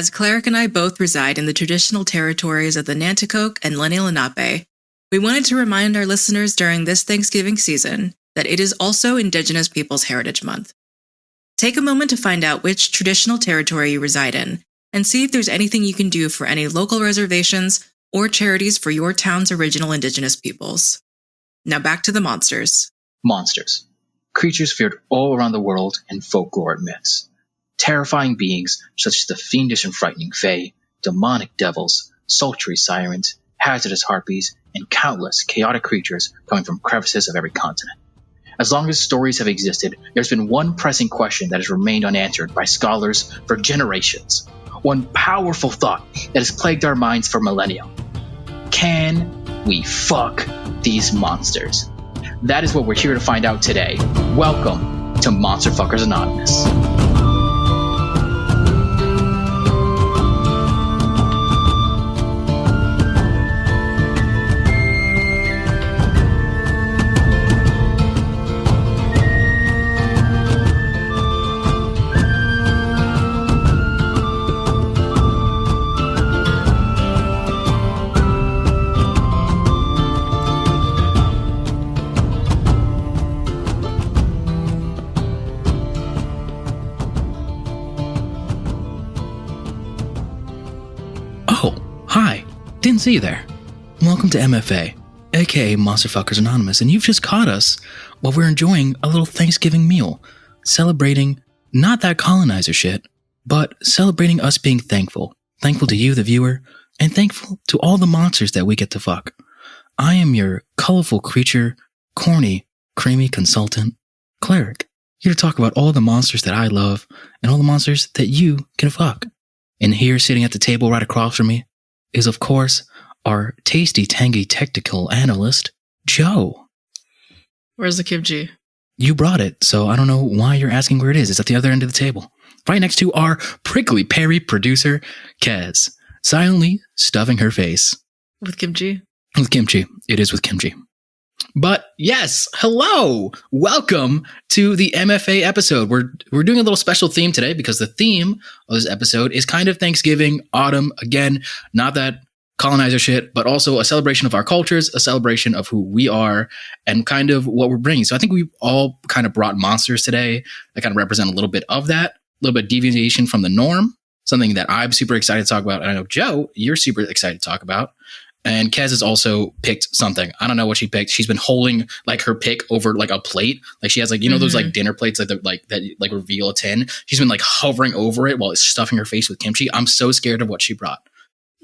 As Cleric and I both reside in the traditional territories of the Nanticoke and Lenni Lenape, we wanted to remind our listeners during this Thanksgiving season that it is also Indigenous Peoples Heritage Month. Take a moment to find out which traditional territory you reside in and see if there's anything you can do for any local reservations or charities for your town's original Indigenous peoples. Now back to the monsters. Monsters. Creatures feared all around the world in folklore and myths. Terrifying beings such as the fiendish and frightening fae, demonic devils, sultry sirens, hazardous harpies, and countless chaotic creatures coming from crevices of every continent. As long as stories have existed, there's been one pressing question that has remained unanswered by scholars for generations. One powerful thought that has plagued our minds for millennia. Can we fuck these monsters? That is what we're here to find out today. Welcome to Monster Fuckers Anonymous. Didn't see you there. Welcome to MFA, aka Monster Fuckers Anonymous, and you've just caught us while we're enjoying a little Thanksgiving meal, celebrating not that colonizer shit, but celebrating us being thankful. Thankful to you, the viewer, and thankful to all the monsters that we get to fuck. I am your colorful creature, corny, creamy consultant, Cleric, here to talk about all the monsters that I love and all the monsters that you can fuck. And here, sitting at the table right across from me, is, of course, our tasty, tangy, technical analyst, Joe. Where's the kimchi? You brought it, so I don't know why you're asking where it is. It's at the other end of the table. Right next to our prickly Perry producer, Kez, silently stuffing her face. With kimchi? With kimchi. It is with kimchi. But yes, hello! Welcome to the MFA episode. We're doing a little special theme today because the theme of this episode is kind of Thanksgiving, autumn. Again, not that colonizer shit, but also a celebration of our cultures, a celebration of who we are, and kind of what we're bringing. So I think we've all kind of brought monsters today that kind of represent a little bit of that, a little bit of deviation from the norm, something that I'm super excited to talk about. And I know, Joe, you're super excited to talk about. And Kez has also picked something. I don't know what she picked. She's been holding like her pick over like a plate. Like she has like, you know, those like dinner plates that reveal a tin. She's been like hovering over it while it's stuffing her face with kimchi. I'm so scared of what she brought.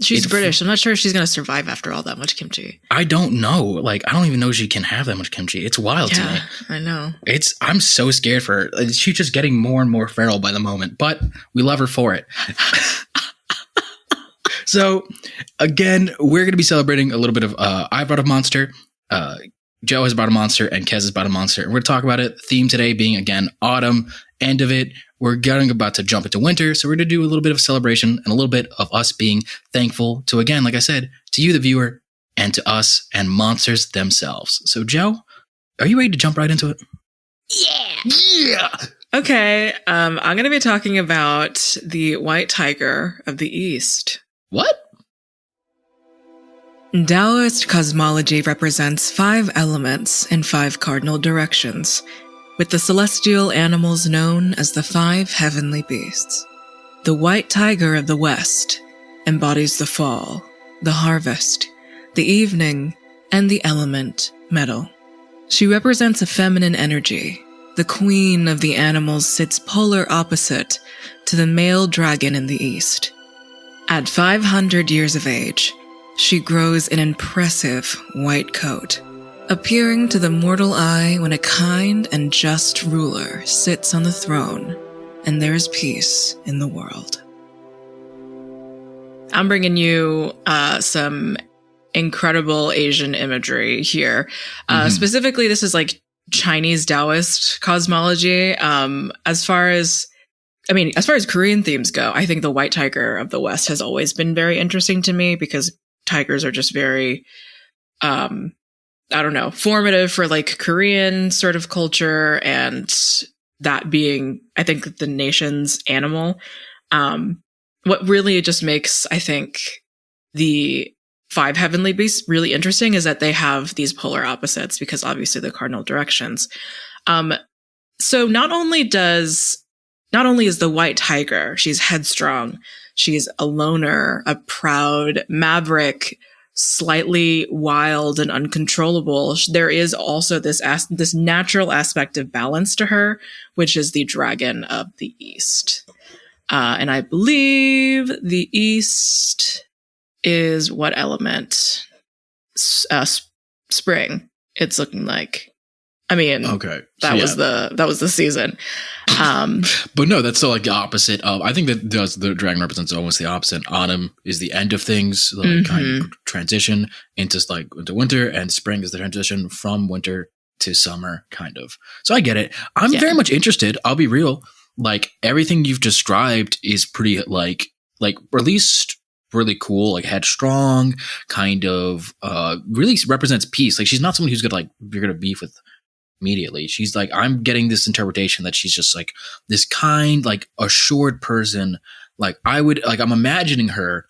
She's British. I'm not sure if she's going to survive after all that much kimchi. I don't know. Like, I don't even know she can have that much kimchi. It's wild to me. I know. I'm so scared for her. She's just getting more and more feral by the moment, but we love her for it. So, again, we're going to be celebrating a little bit of, I brought a monster, Joe has brought a monster, and Kez has brought a monster. And we're going to talk about it. The theme today being, again, autumn, end of it. We're about to jump into winter, so we're going to do a little bit of celebration and a little bit of us being thankful to, again, like I said, to you, the viewer, and to us and monsters themselves. So, Joe, are you ready to jump right into it? Yeah! Okay, I'm going to be talking about the white tiger of the East. What? Taoist cosmology represents 5 elements in 5 cardinal directions, with the celestial animals known as the 5 heavenly beasts. The white tiger of the West embodies the fall, the harvest, the evening, and the element metal. She represents a feminine energy. The queen of the animals sits polar opposite to the male dragon in the East. At 500 years of age, she grows an impressive white coat, appearing to the mortal eye when a kind and just ruler sits on the throne and there is peace in the world. I'm bringing you some incredible Asian imagery here. Specifically, this is like Chinese Taoist cosmology. As far as Korean themes go, I think the white tiger of the West has always been very interesting to me because tigers are just very, formative for like Korean sort of culture, and that being, I think, the nation's animal. what really just makes, I think, the 5 heavenly beasts really interesting is that they have these polar opposites because obviously the cardinal directions. So not only is the white tiger, she's headstrong, she's a loner, a proud maverick, slightly wild and uncontrollable. There is also this natural aspect of balance to her, which is the dragon of the east. And I believe the east is what element? Spring. It's looking like. I mean, okay, that was the season. But no, that's still like the opposite of. I think that the dragon represents almost the opposite. Autumn is the end of things, like kind of transition into winter, and spring is the transition from winter to summer, kind of. So I get it. I'm very much interested. I'll be real. Like everything you've described is pretty like at least really cool, like headstrong, kind of really represents peace. Like she's not someone who's you're gonna beef with immediately. She's like, I'm getting this interpretation that she's just like this kind, like assured person. Like I'm imagining her,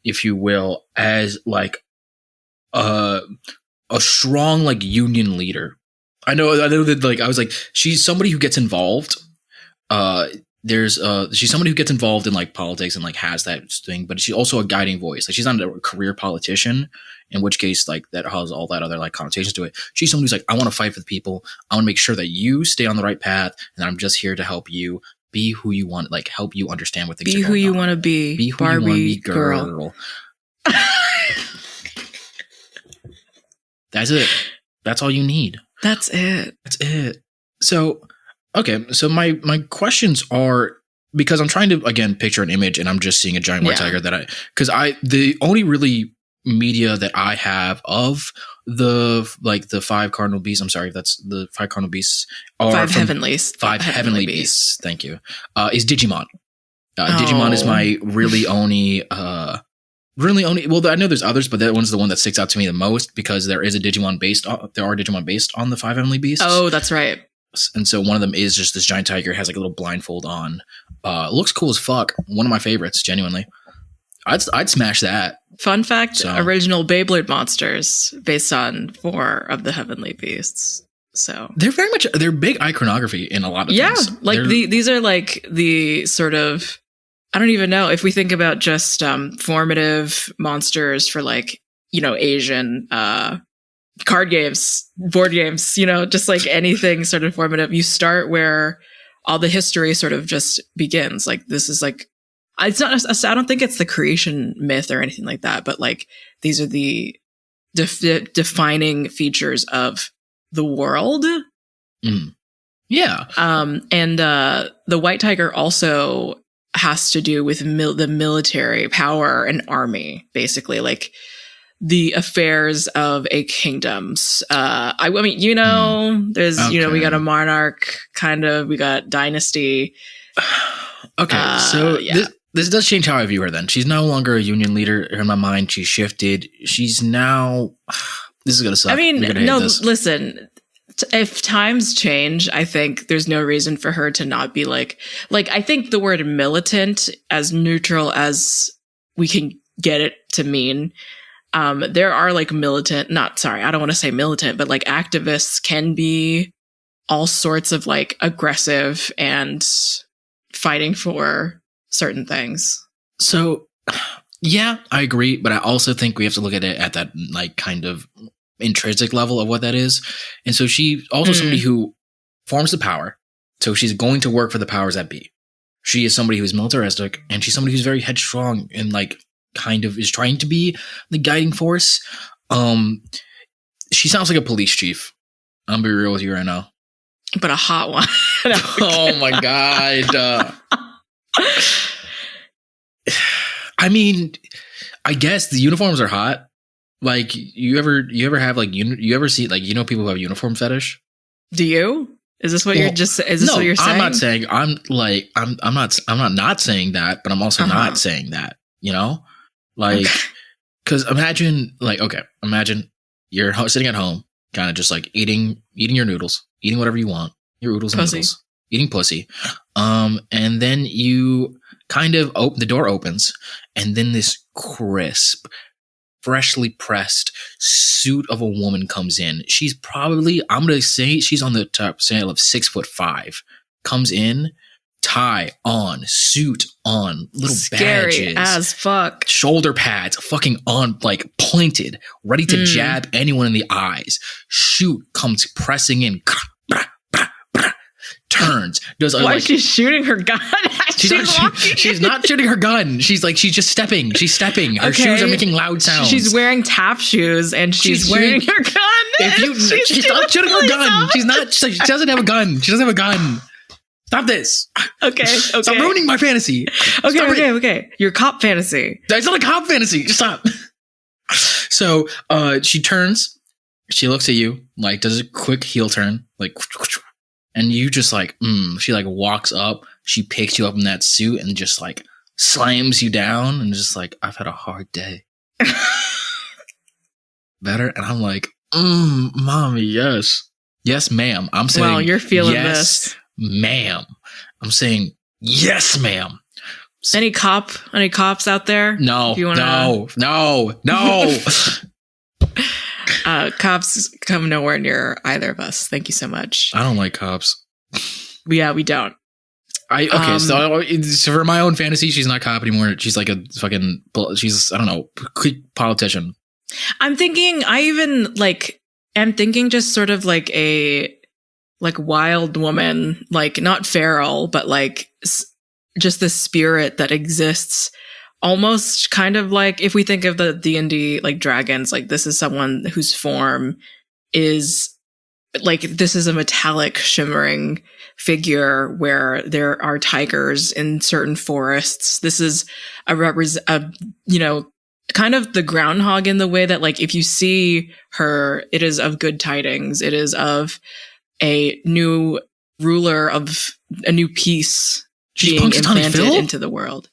if you will, as like a strong like union leader. I know that like I was like, she's somebody who gets involved. She's somebody who gets involved in like politics and like has that thing, but she's also a guiding voice. Like she's not a career politician, in which case like that has all that other like connotations to it. She's someone who's like, I want to fight for the people. I want to make sure that you stay on the right path, and I'm just here to help you be who you want, like help you understand what things are going on. Be who you want to be. Be who Barbie you want to be, girl. That's it. That's all you need. That's it. So, okay. So my questions are, because I'm trying to, again, picture an image and I'm just seeing a giant white tiger the only really media that I have of the 5 cardinal beasts, I'm sorry, that's the 5 cardinal beasts are 5 heavenlies. 5 heavenly beasts. Thank you. Is Digimon. Digimon is my really only, well, I know there's others, but that one's the one that sticks out to me the most because there are Digimon based on the 5 heavenly beasts. Oh, that's right. And so one of them is just this giant tiger, has like a little blindfold on. Looks cool as fuck. One of my favorites, genuinely. I'd smash that. Fun fact, original Beyblade monsters based on 4 of the heavenly beasts. So they're big iconography in a lot of things. Yeah, like these are like the sort of, I don't even know if we think about just formative monsters for like, Asian card games, board games, just like anything sort of formative. You start where all the history sort of just begins. Like this is like, it's not, I don't think it's the creation myth or anything like that, but like these are the defining features of the world. Yeah. And the white tiger also has to do with the military power and army, basically, like the affairs of a kingdoms. I mean, there's, we got a monarch kind of, we got dynasty. Okay. So this does change how I view her then. She's no longer a union leader in my mind. She shifted. She's now, this is going to suck. I mean, no, listen, if times change, I think there's no reason for her to not be like, I think the word militant, as neutral as we can get it to mean, there are like militant, I don't want to say militant, but like activists can be all sorts of like aggressive and fighting for certain things. So, yeah, I agree. But I also think we have to look at it at that like kind of intrinsic level of what that is. And so she also somebody who forms the power. So she's going to work for the powers that be. She is somebody who is militaristic, and she's somebody who's very headstrong and like kind of is trying to be the guiding force. She sounds like a police chief. I'm gonna be real with you right now. But a hot one. Oh my God. I mean, I guess the uniforms are hot. Like, you ever have like you ever see like people who have uniform fetish? Do you? Is this what you're just? Is this what you're saying? I'm not saying. I'm not saying that, but I'm also not saying that. Like, because imagine you're sitting at home, kind of just like eating your noodles, eating whatever you want, your oodles and noodles, eating pussy, and then you the door opens, and then this crisp, freshly pressed suit of a woman comes in. She's probably, I'm going to say she's on the top scale of 6'5", comes in, tie on, suit on, little Scary badges. as fuck. Shoulder pads, fucking on, like pointed, ready to jab anyone in the eyes. Shoot comes pressing in. Turns. Does Why is she shooting her gun? She's not shooting her gun. She's just stepping. She's stepping. Her shoes are making loud sounds. She's wearing tap shoes and she's shooting her gun. She's not shooting her gun. She's not. She doesn't have a gun. She doesn't have a gun. Stop this. Okay. Stop ruining my fantasy. Okay. Your cop fantasy. It's not a cop fantasy. Just stop. So she turns. She looks at you, like does a quick heel turn, like. And you just like, she like walks up, she picks you up in that suit and just like slams you down and just like, I've had a hard day. Better? And I'm like, mommy, yes. Yes, ma'am. I'm saying, well, you're feeling yes, this. Ma'am. I'm saying, yes, ma'am. Any cops out there? No, no. Cops come nowhere near either of us. Thank you so much. I don't like cops. Yeah, we don't. So for my own fantasy, she's not a cop anymore. She's like a fucking, she's, I don't know, politician. I'm thinking just sort of like a wild woman, like not feral, but like just the spirit that exists. Almost kind of like if we think of the D&D like dragons, like this is someone whose form is like, this is a metallic shimmering figure where there are tigers in certain forests. This is kind of the groundhog in the way that like if you see her, it is of good tidings. It is of a new ruler of a new peace being implanted into the world.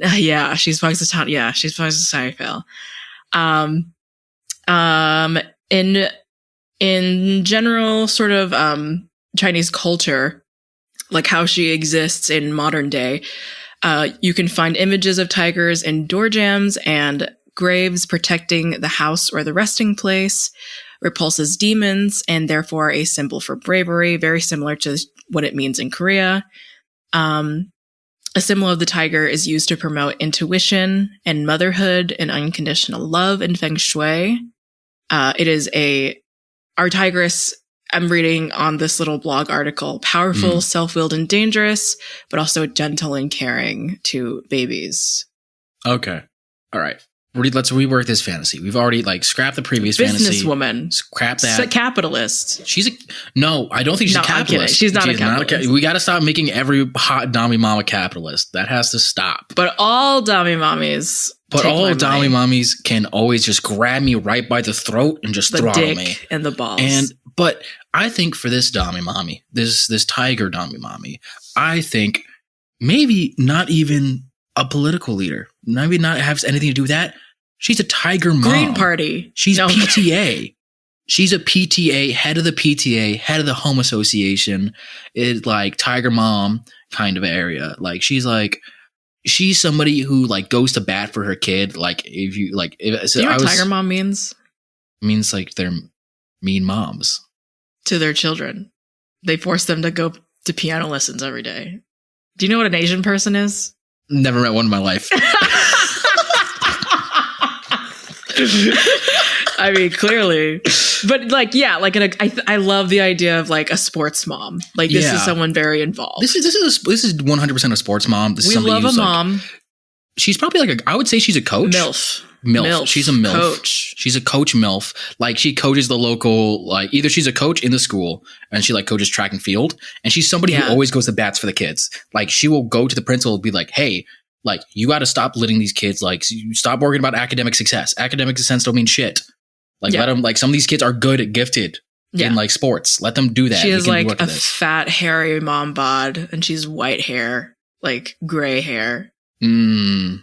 Yeah, she's Punxsutawney. Yeah, she's Punxsutawney Phil. In general, sort of Chinese culture, like how she exists in modern day, you can find images of tigers in door jambs and graves protecting the house or the resting place, repulses demons, and therefore a symbol for bravery, very similar to what it means in Korea. A symbol of the tiger is used to promote intuition and motherhood and unconditional love in Feng Shui. It is our tigress, I'm reading on this little blog article, powerful, self-willed, and dangerous, but also gentle and caring to babies. Okay. All right. Let's rework this fantasy. We've already like scrapped the previous fantasy. Businesswoman. Scrap that. She's a capitalist. No, I don't think she's a capitalist. She's not a capitalist. We got to stop making every hot Dami Mama capitalist. That has to stop. But all Dami Mommies. But all Dami Mommies can always just grab me right by the throat and just throttle me. And the balls. But I think for this Dami Mommy, this tiger Dami Mommy, I think maybe not even a political leader. Maybe not have anything to do with that. She's a tiger mom. Green Party. She's PTA. She's a PTA, head of the PTA, head of the Home Association. It's like tiger mom kind of area. Like she's somebody who like goes to bat for her kid. Like if you like, do you know what tiger mom means? Means like they're mean moms to their children. They force them to go to piano lessons every day. Do you know what an Asian person is? Never met one in my life. I mean, clearly, but like, yeah, like I love the idea of like a sports mom. Like this is someone very involved. This is 100% a sports mom. This we is love a mom. She's probably like I would say she's a coach. MILF. She's a MILF. Coach. She's a coach MILF. Like she coaches the local, like either she's a coach in the school and she like coaches track and field. And she's somebody who always goes to bats for the kids. Like she will go to the principal and be like, hey, like you got to stop letting these kids, like you stop worrying about academic success. Academic success don't mean shit. Like let them, like some of these kids are good at gifted in like sports. Let them do that. She has like a fat, hairy mom bod and she's white hair, like gray hair. Yeah.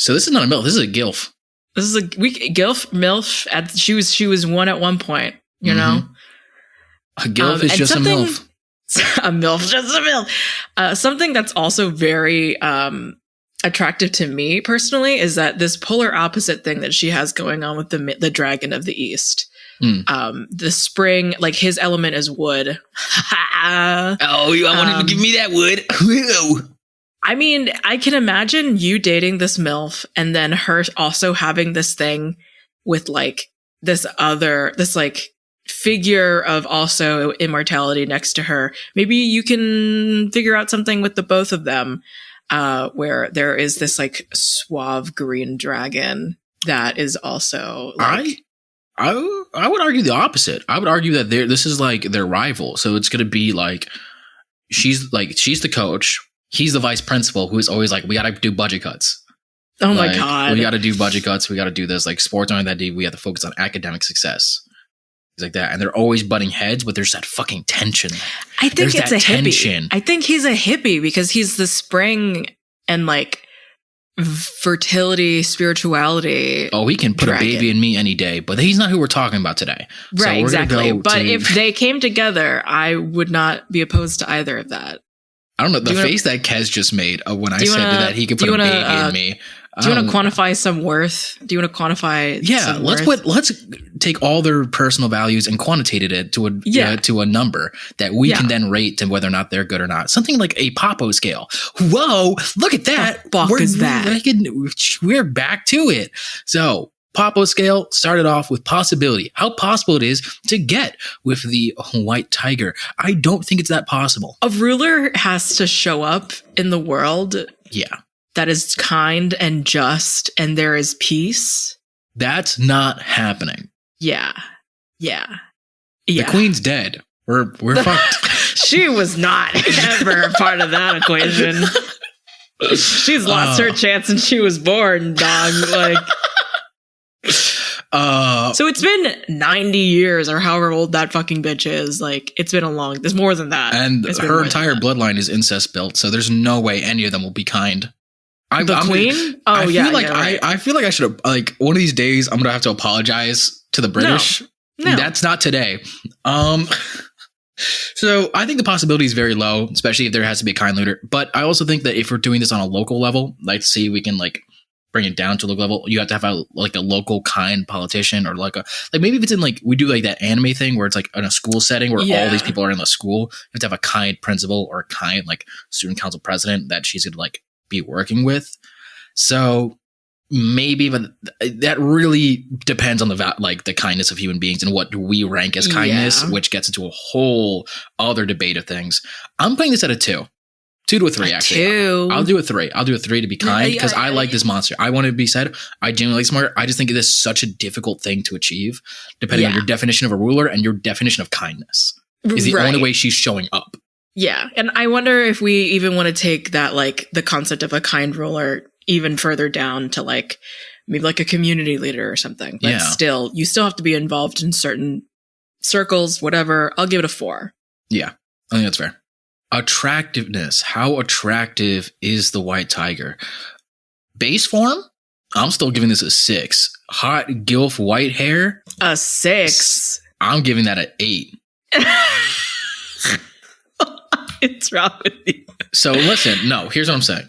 So this is not a MILF. This is a GILF. This is a GILF, MILF. She was one at one point, you know? A GILF is just a MILF. A MILF, just a MILF. Something that's also very attractive to me personally is that this polar opposite thing that she has going on with the dragon of the East. The spring, like his element is wood. Oh, you wanted to give me that wood. I mean, I can imagine you dating this MILF and then her also having this thing with like this like figure of also immortality next to her. Maybe you can figure out something with the both of them, where there is this like suave green dragon that is also like. I would argue the opposite. I would argue that this is like their rival. So it's going to be like she's the coach. He's the vice principal who is always like, we got to do budget cuts. Oh my God. We got to do budget cuts. We got to do this. Like sports aren't that deep. We have to focus on academic success. Things like that. And they're always butting heads, but there's that fucking tension. I think it's a hippie. I think he's a hippie because he's the spring and like fertility, spirituality. Oh, he can put dragon. A baby in me any day, but he's not who we're talking about today. Right, so exactly. But if they came together, I would not be opposed to either of that. I don't know. The face that Kez just made when I said that he could put a baby in me. Do you want to quantify some worth? Do you want to quantify? Yeah, let's take all their personal values and quantitate it to a number that we can then rate to whether or not they're good or not. Something like a Popo scale. Whoa, look at that! The fuck is that? We're back to it. So Popo scale started off with possibility. How possible it is to get with the white tiger. I don't think it's that possible. A ruler has to show up in the world. Yeah. That is kind and just, and there is peace. That's not happening. Yeah. The queen's dead. We're fucked. She was not ever a part of that equation. She's lost her chance since she was born, dog. Like, so it's been 90 years or however old that fucking bitch is. Like, it's been there's more than that. And her entire bloodline is incest built, so there's no way any of them will be kind. The queen? I feel like I should have, like, one of these days I'm gonna have to apologize to the British. No. That's not today. So I think the possibility is very low, especially if there has to be a kind leader. But I also think that if we're doing this on a local level, like, see, we can like bring it down to a local level. You have to have a local kind politician, or like maybe if it's in like, we do like that anime thing where it's like in a school setting where all these people are in the school. You have to have a kind principal or a kind like student council president that she's gonna like be working with. So maybe, but that really depends on the kindness of human beings and what do we rank as kindness, which gets into a whole other debate of things. I'm putting this at a 2 to a 3, actually. 2. I'll do a 3. I'll do a 3 to be kind because I like this monster. I want it to be said. I genuinely like Smart. I just think it is such a difficult thing to achieve, depending on your definition of a ruler and your definition of kindness. Is the only way she's showing up. Yeah. And I wonder if we even want to take that, like, the concept of a kind ruler even further down to like maybe like a community leader or something. But still, you still have to be involved in certain circles, whatever. I'll give it a 4. Yeah, I think that's fair. Attractiveness. How attractive is the white tiger? Base form? I'm still giving this a 6. Hot gilf white hair? A 6. I'm giving that an 8. It's wrong with you. So listen, no, here's what I'm saying.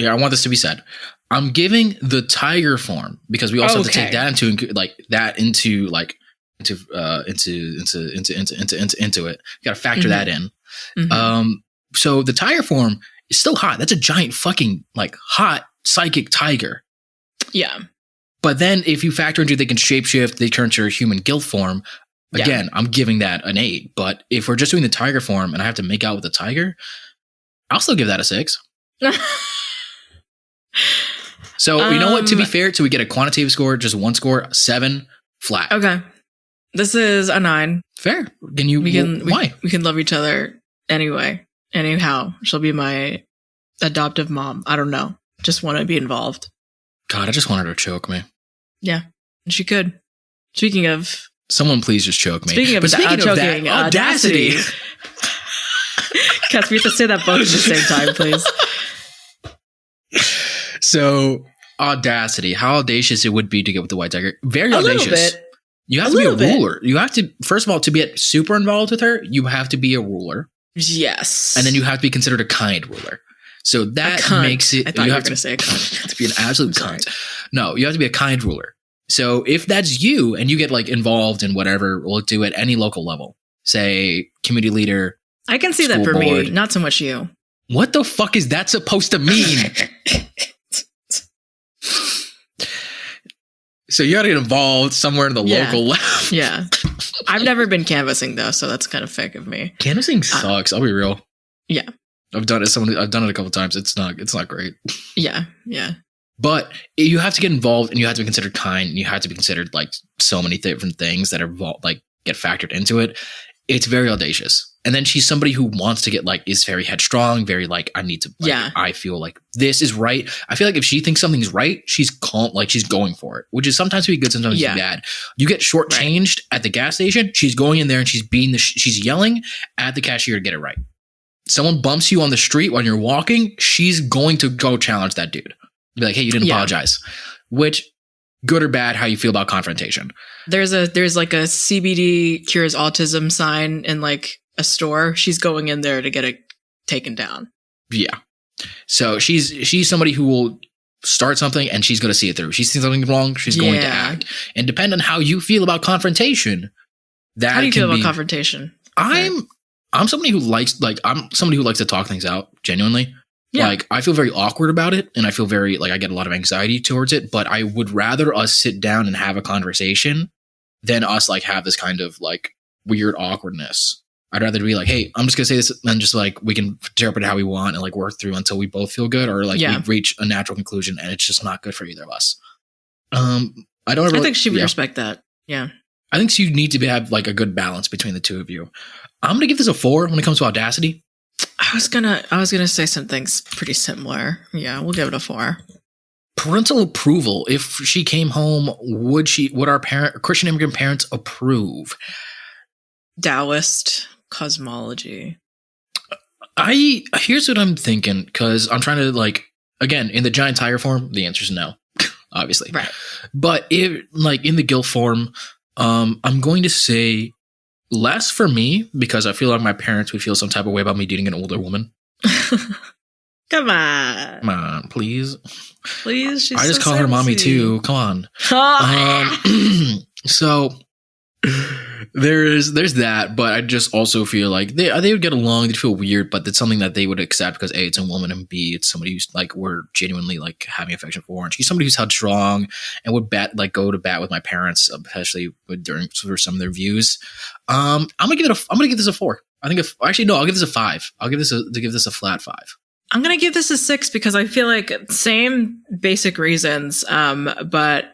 I want this to be said. I'm giving the tiger form because we also have to take that into it. You got to factor that in. Mm-hmm. So the tiger form is still hot. That's a giant fucking like hot psychic tiger. Yeah. But then if you factor into they can shapeshift, they turn to a human guilt form. Again, I'm giving that an 8. But if we're just doing the tiger form and I have to make out with the tiger, I'll still give that a 6. So, you know what? To be fair, till we get a quantitative score, just one score, 7 flat. Okay. This is a 9. Fair. Why? We can love each other anyway. Anyhow, she'll be my adoptive mom. I don't know. Just want to be involved. God, I just wanted her to choke me. Yeah. And she could. Speaking of... Someone please just choke me. Speaking of choking, audacity. Cass, we have to say that both at the same time, please. So, audacity. How audacious it would be to get with the white tiger. Very audacious. A little bit. You have to be a ruler. You have to, first of all, to get super involved with her, you have to be a ruler. Yes. And then you have to be considered a kind ruler. So that makes it... I thought you were going to say a cunt. To be an absolute cunt. No, you have to be a kind ruler. So if that's you and you get like involved in whatever, we'll do at any local level, say community leader. I can see that for board. me, not so much you. What the fuck is that supposed to mean? So you got to get involved somewhere in the local level. Yeah. I've never been canvassing though, so that's kind of fake of me. Canvassing sucks. I'll be real. Yeah. I've done it. I've done it a couple times. It's not great. Yeah. Yeah. But you have to get involved, and you have to be considered kind, and you have to be considered like so many different things that are like get factored into it. It's very audacious. And then she's somebody who wants to get like, is very headstrong, very like, I need to, like, I feel like this is right. I feel like if she thinks something's right, she's calm, like she's going for it, which is sometimes be good, sometimes be bad. You get shortchanged at the gas station. She's going in there and she's beating she's yelling at the cashier to get it right. Someone bumps you on the street when you're walking. She's going to go challenge that dude. Be like, hey, you didn't apologize, which good or bad, how you feel about confrontation. There's like a CBD cures autism sign in like a store. She's going in there to get it taken down. Yeah. So she's somebody who will start something and she's going to see it through. She sees something wrong, she's going to act. And depending on how you feel about confrontation, that how do you feel about confrontation? I'm somebody who likes to talk things out genuinely. Yeah. Like I feel very awkward about it, and I feel very like I get a lot of anxiety towards it, but I would rather us sit down and have a conversation than us like have this kind of like weird awkwardness. I'd rather be like, hey, I'm just gonna say this, and just like we can interpret it how we want and like work through until we both feel good, or like we reach a natural conclusion and it's just not good for either of us. I think she would respect that. Yeah. I think you need to have like a good balance between the two of you. I'm gonna give this a 4 when it comes to audacity. I was gonna say something pretty similar. Yeah, we'll give it a 4. Parental approval. If she came home, would our Christian immigrant parents approve? Taoist cosmology. Here's what I'm thinking, because I'm trying to like, again, in the giant tiger form, the answer is no, obviously. Right. But if like in the guilt form, I'm going to say less for me, because I feel like my parents would feel some type of way about me dating an older woman. Come on, please. She's I just call her mommy too. Come on. So there's that, but I just also feel like they would get along. They'd feel weird, but it's something that they would accept because A, it's a woman, and B, it's somebody who's like we're genuinely like having affection for, and she's somebody who's headstrong and would go to bat with my parents, especially for some of their views. I'm gonna give this a 4. I'll give this a 5. I'll give this a flat 5. I'm gonna give this a 6 because I feel like same basic reasons, but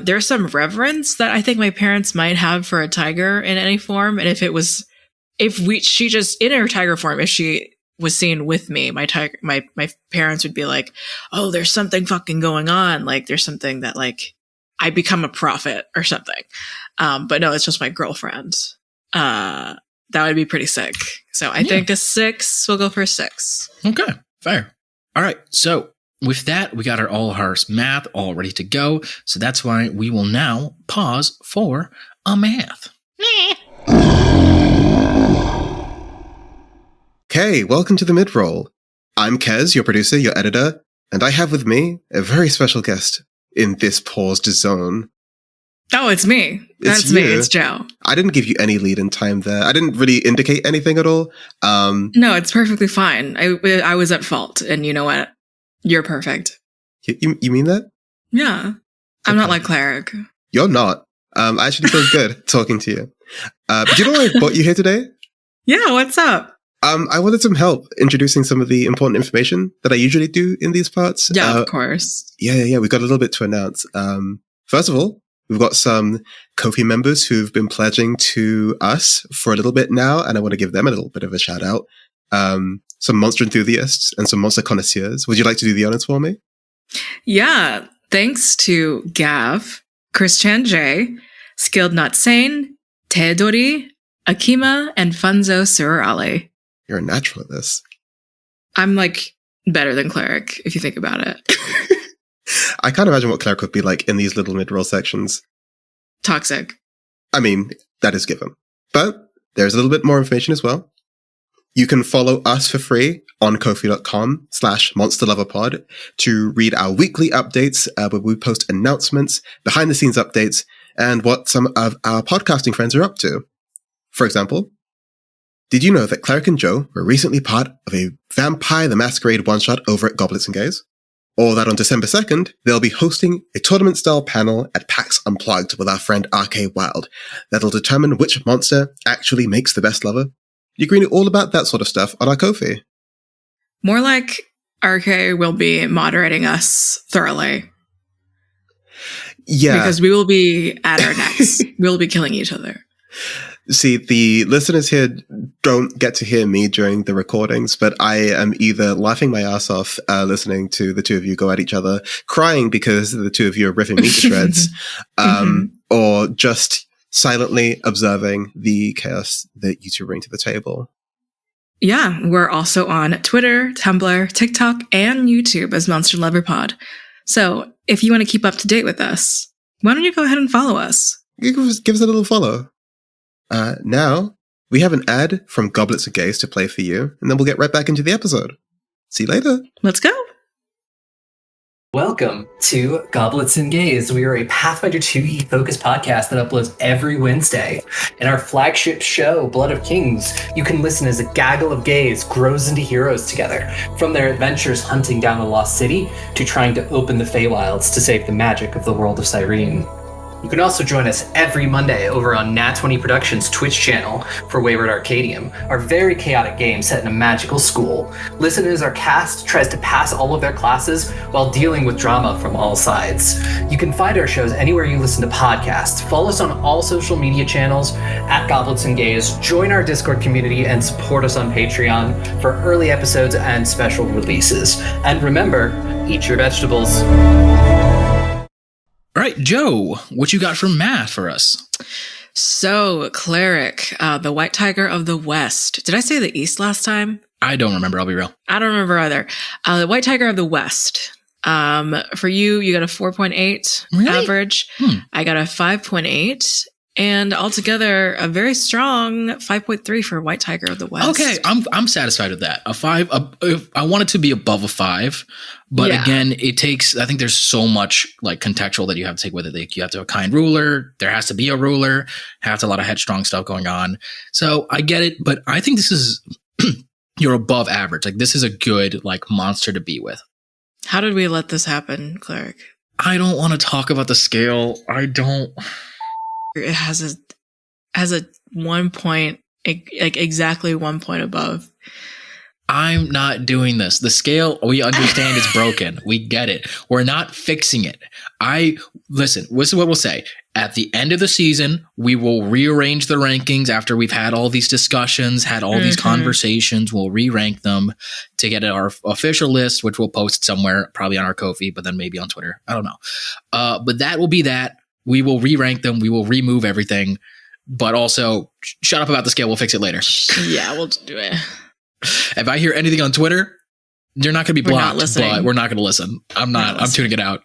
there's some reverence that I think my parents might have for a tiger in any form. And she just in her tiger form, if she was seen with me, my parents would be like, oh, there's something fucking going on. Like there's something that like I become a prophet or something. But no, it's just my girlfriend. That would be pretty sick. So I think a 6, we'll go for a 6. Okay, fair. All right. So with that, we got all our math all ready to go. So that's why we will now pause for a math. Okay, welcome to the mid-roll. I'm Kez, your producer, your editor, and I have with me a very special guest in this paused zone. Oh, it's me. That's me. It's Joe. I didn't give you any lead in time there. I didn't really indicate anything at all. No, it's perfectly fine. I was at fault, and you know what? You're perfect. You mean that? Yeah. I'm not like Cleric. You're not. I actually feel good talking to you. Do you know why I brought you here today? Yeah, what's up? I wanted some help introducing some of the important information that I usually do in these parts. Yeah, of course. Yeah. We've got a little bit to announce. First of all, we've got some Ko-fi members who've been pledging to us for a little bit now, and I want to give them a little bit of a shout out. Some monster enthusiasts and some monster connoisseurs. Would you like to do the honors for me? Yeah. Thanks to Gav, Christian J, Skilled Not Sane, Teodori, Akima, and Funzo Surali. You're a natural at this. I'm like better than Cleric, if you think about it. I can't imagine what Cleric would be like in these little mid-roll sections. Toxic. I mean, that is given. But there's a little bit more information as well. You can follow us for free on ko-fi.com/monsterloverpod to read our weekly updates where we post announcements, behind the scenes updates, and what some of our podcasting friends are up to. For example, did you know that Cleric and Joe were recently part of a Vampire the Masquerade one-shot over at Goblets and Gays? Or that on December 2nd, they'll be hosting a tournament-style panel at PAX Unplugged with our friend RK Wild that'll determine which monster actually makes the best lover? You can read all about that sort of stuff on our Ko-fi. More like RK will be moderating us thoroughly. Yeah. Because we will be at our necks. We'll be killing each other. See, the listeners here don't get to hear me during the recordings, but I am either laughing my ass off listening to the two of you go at each other, crying because the two of you are ripping me to shreds, or just silently observing the chaos that you two bring to the table. Yeah, we're also on Twitter, Tumblr, TikTok, and YouTube as Monster Lover Pod. So if you want to keep up to date with us, why don't you go ahead and follow us? Give us a little follow. Now, we have an ad from Goblets and Gays to play for you, and then we'll get right back into the episode. See you later. Let's go. Welcome to Goblets and Gays. We are a Pathfinder 2e focused podcast that uploads every Wednesday. In our flagship show, Blood of Kings, you can listen as a gaggle of gays grows into heroes together, from their adventures hunting down a lost city to trying to open the Feywilds to save the magic of the world of Cyrene. You can also join us every Monday over on Nat 20 Productions' Twitch channel for Wayward Arcadium, our very chaotic game set in a magical school. Listen as our cast tries to pass all of their classes while dealing with drama from all sides. You can find our shows anywhere you listen to podcasts. Follow us on all social media channels at Goblets and Gays. Join our Discord community and support us on Patreon for early episodes and special releases. And remember, eat your vegetables. All right, Joe, what you got from math for us? So, Cleric, the White Tiger of the West. Did I say the East last time? I don't remember. I'll be real. I don't remember either. The White Tiger of the West. For you got a 4.8 Really? average. I got a 5.8. And altogether, a very strong 5.3 for White Tiger of the West. Okay, I'm satisfied with that. A 5. I want it to be above a 5, but again, it takes. I think there's so much like contextual that you have to take with it. Like, you have to have a kind ruler. There has to be a ruler. Has a lot of headstrong stuff going on. So I get it, but I think this is you're above average. Like, this is a good like monster to be with. How did we let this happen, Cleric? I don't want to talk about the scale. I don't. It has a 1 point, like exactly 1 point above. I'm not doing this. The scale, we understand it's broken. We get it. We're not fixing it. Listen, this is what we'll say. At the end of the season, we will rearrange the rankings after we've had all these discussions, had all these conversations. We'll re-rank them to get our official list, which we'll post somewhere, probably on our Ko-fi, but then maybe on Twitter. I don't know. But that will be that. We will re-rank them. We will remove everything. But also, shut up about the scale. We'll fix it later. Yeah, we'll do it. If I hear anything on Twitter, you're not going to be blocked, but we're not going to listen. I'm tuning it out.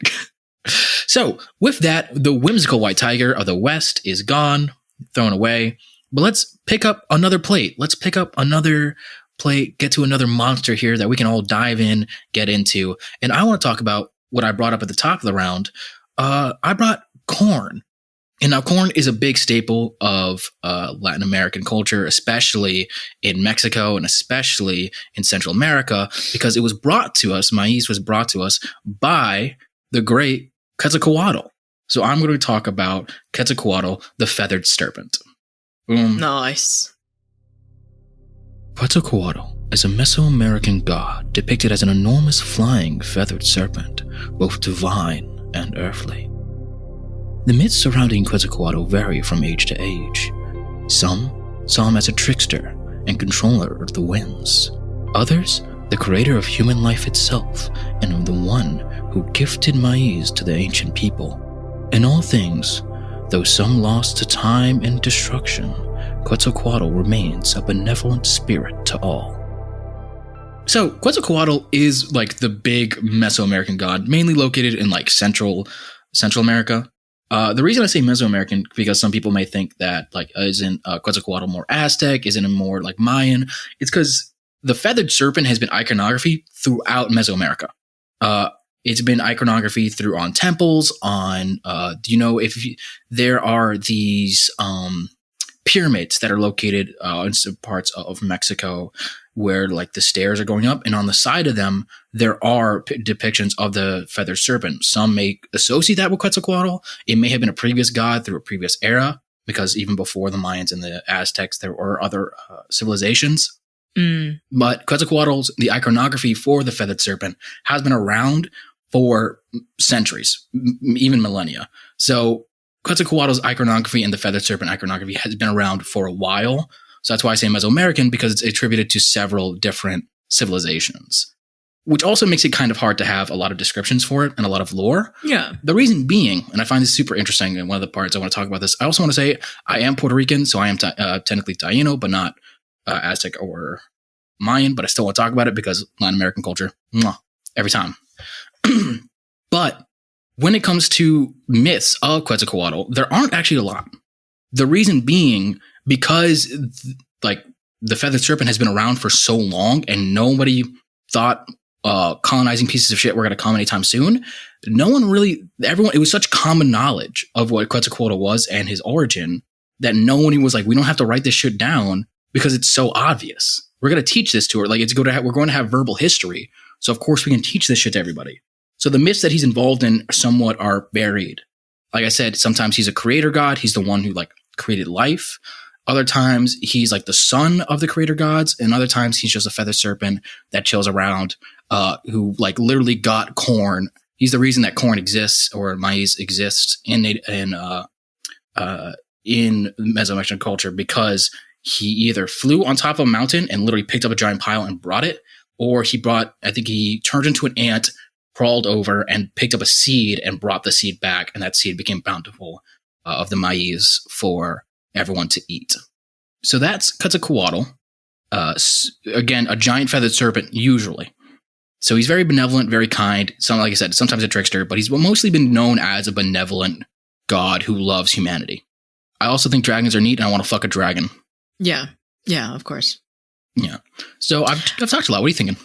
So, with that, the whimsical White Tiger of the West is gone, thrown away. But let's pick up another plate. Let's pick up another plate, get to another monster here that we can all dive in, get into. And I want to talk about what I brought up at the top of the round. I brought corn. And now corn is a big staple of Latin American culture, especially in Mexico and especially in Central America, because it was brought to us, maize was brought to us by the great Quetzalcoatl. So I'm going to talk about Quetzalcoatl, the feathered serpent. Boom. Nice. Quetzalcoatl is a Mesoamerican god depicted as an enormous flying feathered serpent, both divine and earthly. The myths surrounding Quetzalcoatl vary from age to age. Some saw him as a trickster and controller of the winds. Others, the creator of human life itself and the one who gifted maize to the ancient people. In all things, though some lost to time and destruction, Quetzalcoatl remains a benevolent spirit to all. So Quetzalcoatl is like the big Mesoamerican god, mainly located in like Central America. The reason I say Mesoamerican, because some people may think that like isn't Quetzalcoatl more Aztec, isn't it more like Mayan? It's because the feathered serpent has been iconography throughout Mesoamerica. It's been iconography on temples, on there are these pyramids that are located in some parts of Mexico where like the stairs are going up, and on the side of them there are depictions of the feathered serpent. Some may associate that with Quetzalcoatl. It may have been a previous god through a previous era, because even before the Mayans and the Aztecs there were other civilizations. But Quetzalcoatl's, the iconography for the feathered serpent, has been around for centuries, even millennia. So Quetzalcoatl's iconography and the feathered serpent iconography has been around for a while. So that's why I say Mesoamerican, because it's attributed to several different civilizations, which also makes it kind of hard to have a lot of descriptions for it and a lot of lore. Yeah. The reason being, and I find this super interesting, and one of the parts I want to talk about this, I also want to say I am Puerto Rican, so I am technically Taino, but not Aztec or Mayan, but I still want to talk about it because Latin American culture, every time. But when it comes to myths of Quetzalcoatl, there aren't actually a lot. The reason being because like the feathered serpent has been around for so long and nobody thought colonizing pieces of shit were going to come anytime soon. It was such common knowledge of what Quetzalcoatl was and his origin that no one was like, we don't have to write this shit down because it's so obvious. We're going to teach this to her. Like we're going to have verbal history. So of course we can teach this shit to everybody. So the myths that he's involved in somewhat are varied. Like I said, sometimes he's a creator god. He's the one who like created life. Other times he's like the son of the creator gods. And other times he's just a feathered serpent that chills around, who like literally got corn. He's the reason that corn exists or maize exists in Mesoamerican culture, because he either flew on top of a mountain and literally picked up a giant pile and brought it, or he turned into an ant, crawled over and picked up a seed and brought the seed back, and that seed became bountiful of the maize for everyone to eat. So that's Quetzalcoatl. Again, a giant feathered serpent, usually. So he's very benevolent, very kind. Like I said, sometimes a trickster, but he's mostly been known as a benevolent god who loves humanity. I also think dragons are neat, and I want to fuck a dragon. Yeah. Yeah, of course. Yeah. So I've talked a lot. What are you thinking?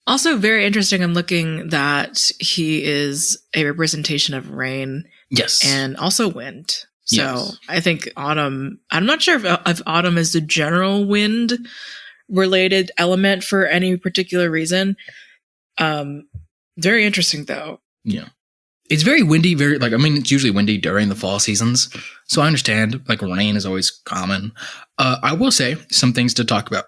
Also very interesting. I'm looking that he is a representation of rain. Yes. And also wind. So yes. I think autumn, I'm not sure if autumn is the general wind related element for any particular reason. Very interesting though. Yeah. It's very windy, it's usually windy during the fall seasons. So I understand, like, rain is always common. I will say some things to talk about.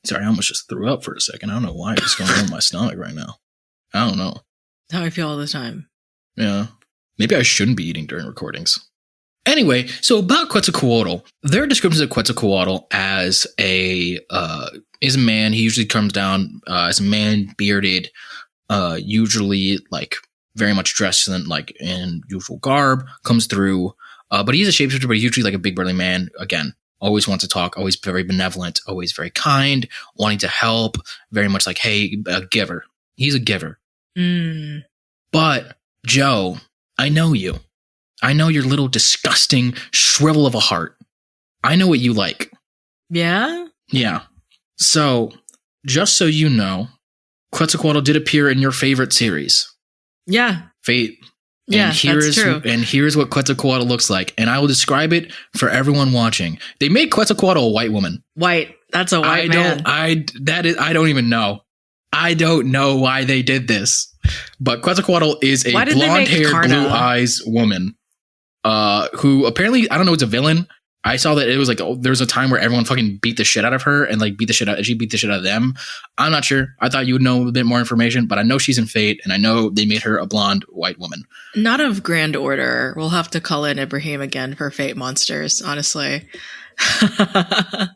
Sorry, I almost just threw up for a second. I don't know why it's going on in my stomach right now. I don't know. How I feel all the time. Yeah. Maybe I shouldn't be eating during recordings. Anyway, so about Quetzalcoatl, there are descriptions of Quetzalcoatl as a man. He usually comes down as a man, bearded, usually like very much dressed in usual garb, comes through. But he's a shapeshifter, but he's usually like a big burly man. Again, always wants to talk, always very benevolent, always very kind, wanting to help, very much like, hey, a giver. He's a giver. Mm. But Joe, I know you. I know your little disgusting shrivel of a heart. I know what you like. Yeah? Yeah. So, just so you know, Quetzalcoatl did appear in your favorite series. Yeah. Fate. Yeah, that's true. And here's what Quetzalcoatl looks like. And I will describe it for everyone watching. They made Quetzalcoatl a white woman. White. That's a white man. I don't even know. I don't know why they did this. But Quetzalcoatl is a blonde-haired, blue-eyes woman who apparently, I don't know, it's a villain. I saw that it was like, there was a time where everyone fucking beat the shit out of her and like she beat the shit out of them. I'm not sure. I thought you would know a bit more information, but I know she's in Fate and I know they made her a blonde white woman. Not of grand order. We'll have to call in Ibrahim again for Fate monsters, honestly. I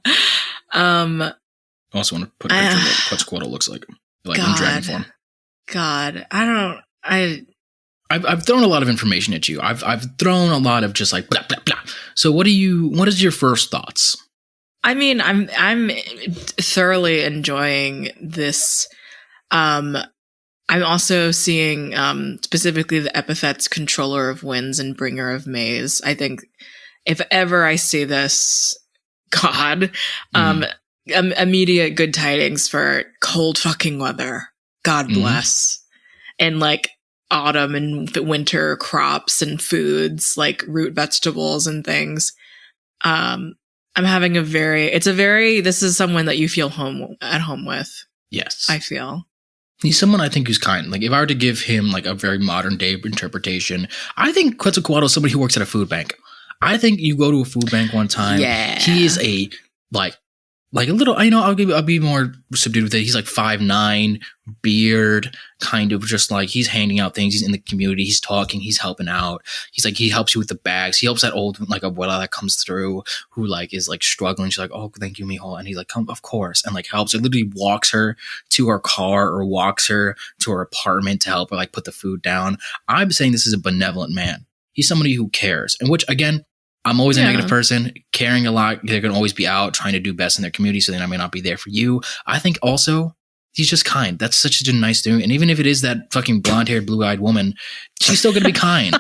also want to put a picture of what Quetzalcoatl looks like in dragon form. God, I've thrown a lot of information at you. I've thrown a lot of just like blah blah blah. So what is your first thoughts? I mean, I'm thoroughly enjoying this I'm also seeing specifically the epithets controller of winds and bringer of Mays. I think if ever I see this god, immediate good tidings for cold fucking weather. God bless. And like autumn and winter crops and foods, like root vegetables and things. I'm having this is someone that you feel at home with. Yes. I feel. He's someone I think who's kind. Like, if I were to give him like a very modern day interpretation, I think Quetzalcoatl is somebody who works at a food bank. I think you go to a food bank one time. Yeah. He is a like a little, I'll be more subdued with it. He's like 5'9", beard, kind of just like he's handing out things. He's in the community. He's talking. He's helping out. He's like, he helps you with the bags. He helps that old like abuela that comes through who like is like struggling. She's like, oh, thank you, mijo. And he's like, come, of course. And like helps her, literally walks her to her car or walks her to her apartment to help her like put the food down. I'm saying this is a benevolent man. He's somebody who cares. And which again, I'm always a negative person, caring a lot. They're going to always be out trying to do best in their community, so then I may not be there for you. I think also he's just kind. That's such a nice thing. And even if it is that fucking blonde-haired, blue-eyed woman, she's still going to be kind.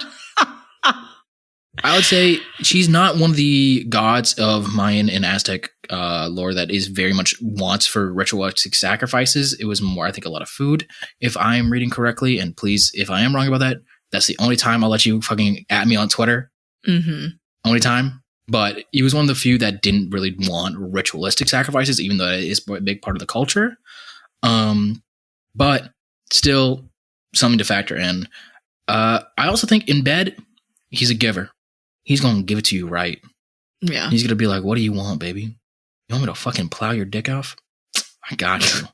I would say she's not one of the gods of Mayan and Aztec lore that is very much wants for ritualistic sacrifices. It was more, I think, a lot of food, if I'm reading correctly. And please, if I am wrong about that, that's the only time I'll let you fucking at me on Twitter. Only time. But he was one of the few that didn't really want ritualistic sacrifices, even though it is a big part of the culture. But still something to factor in. I also think in bed, he's a giver. He's going to give it to you right. Yeah. He's going to be like, what do you want, baby? You want me to fucking plow your dick off? I got you.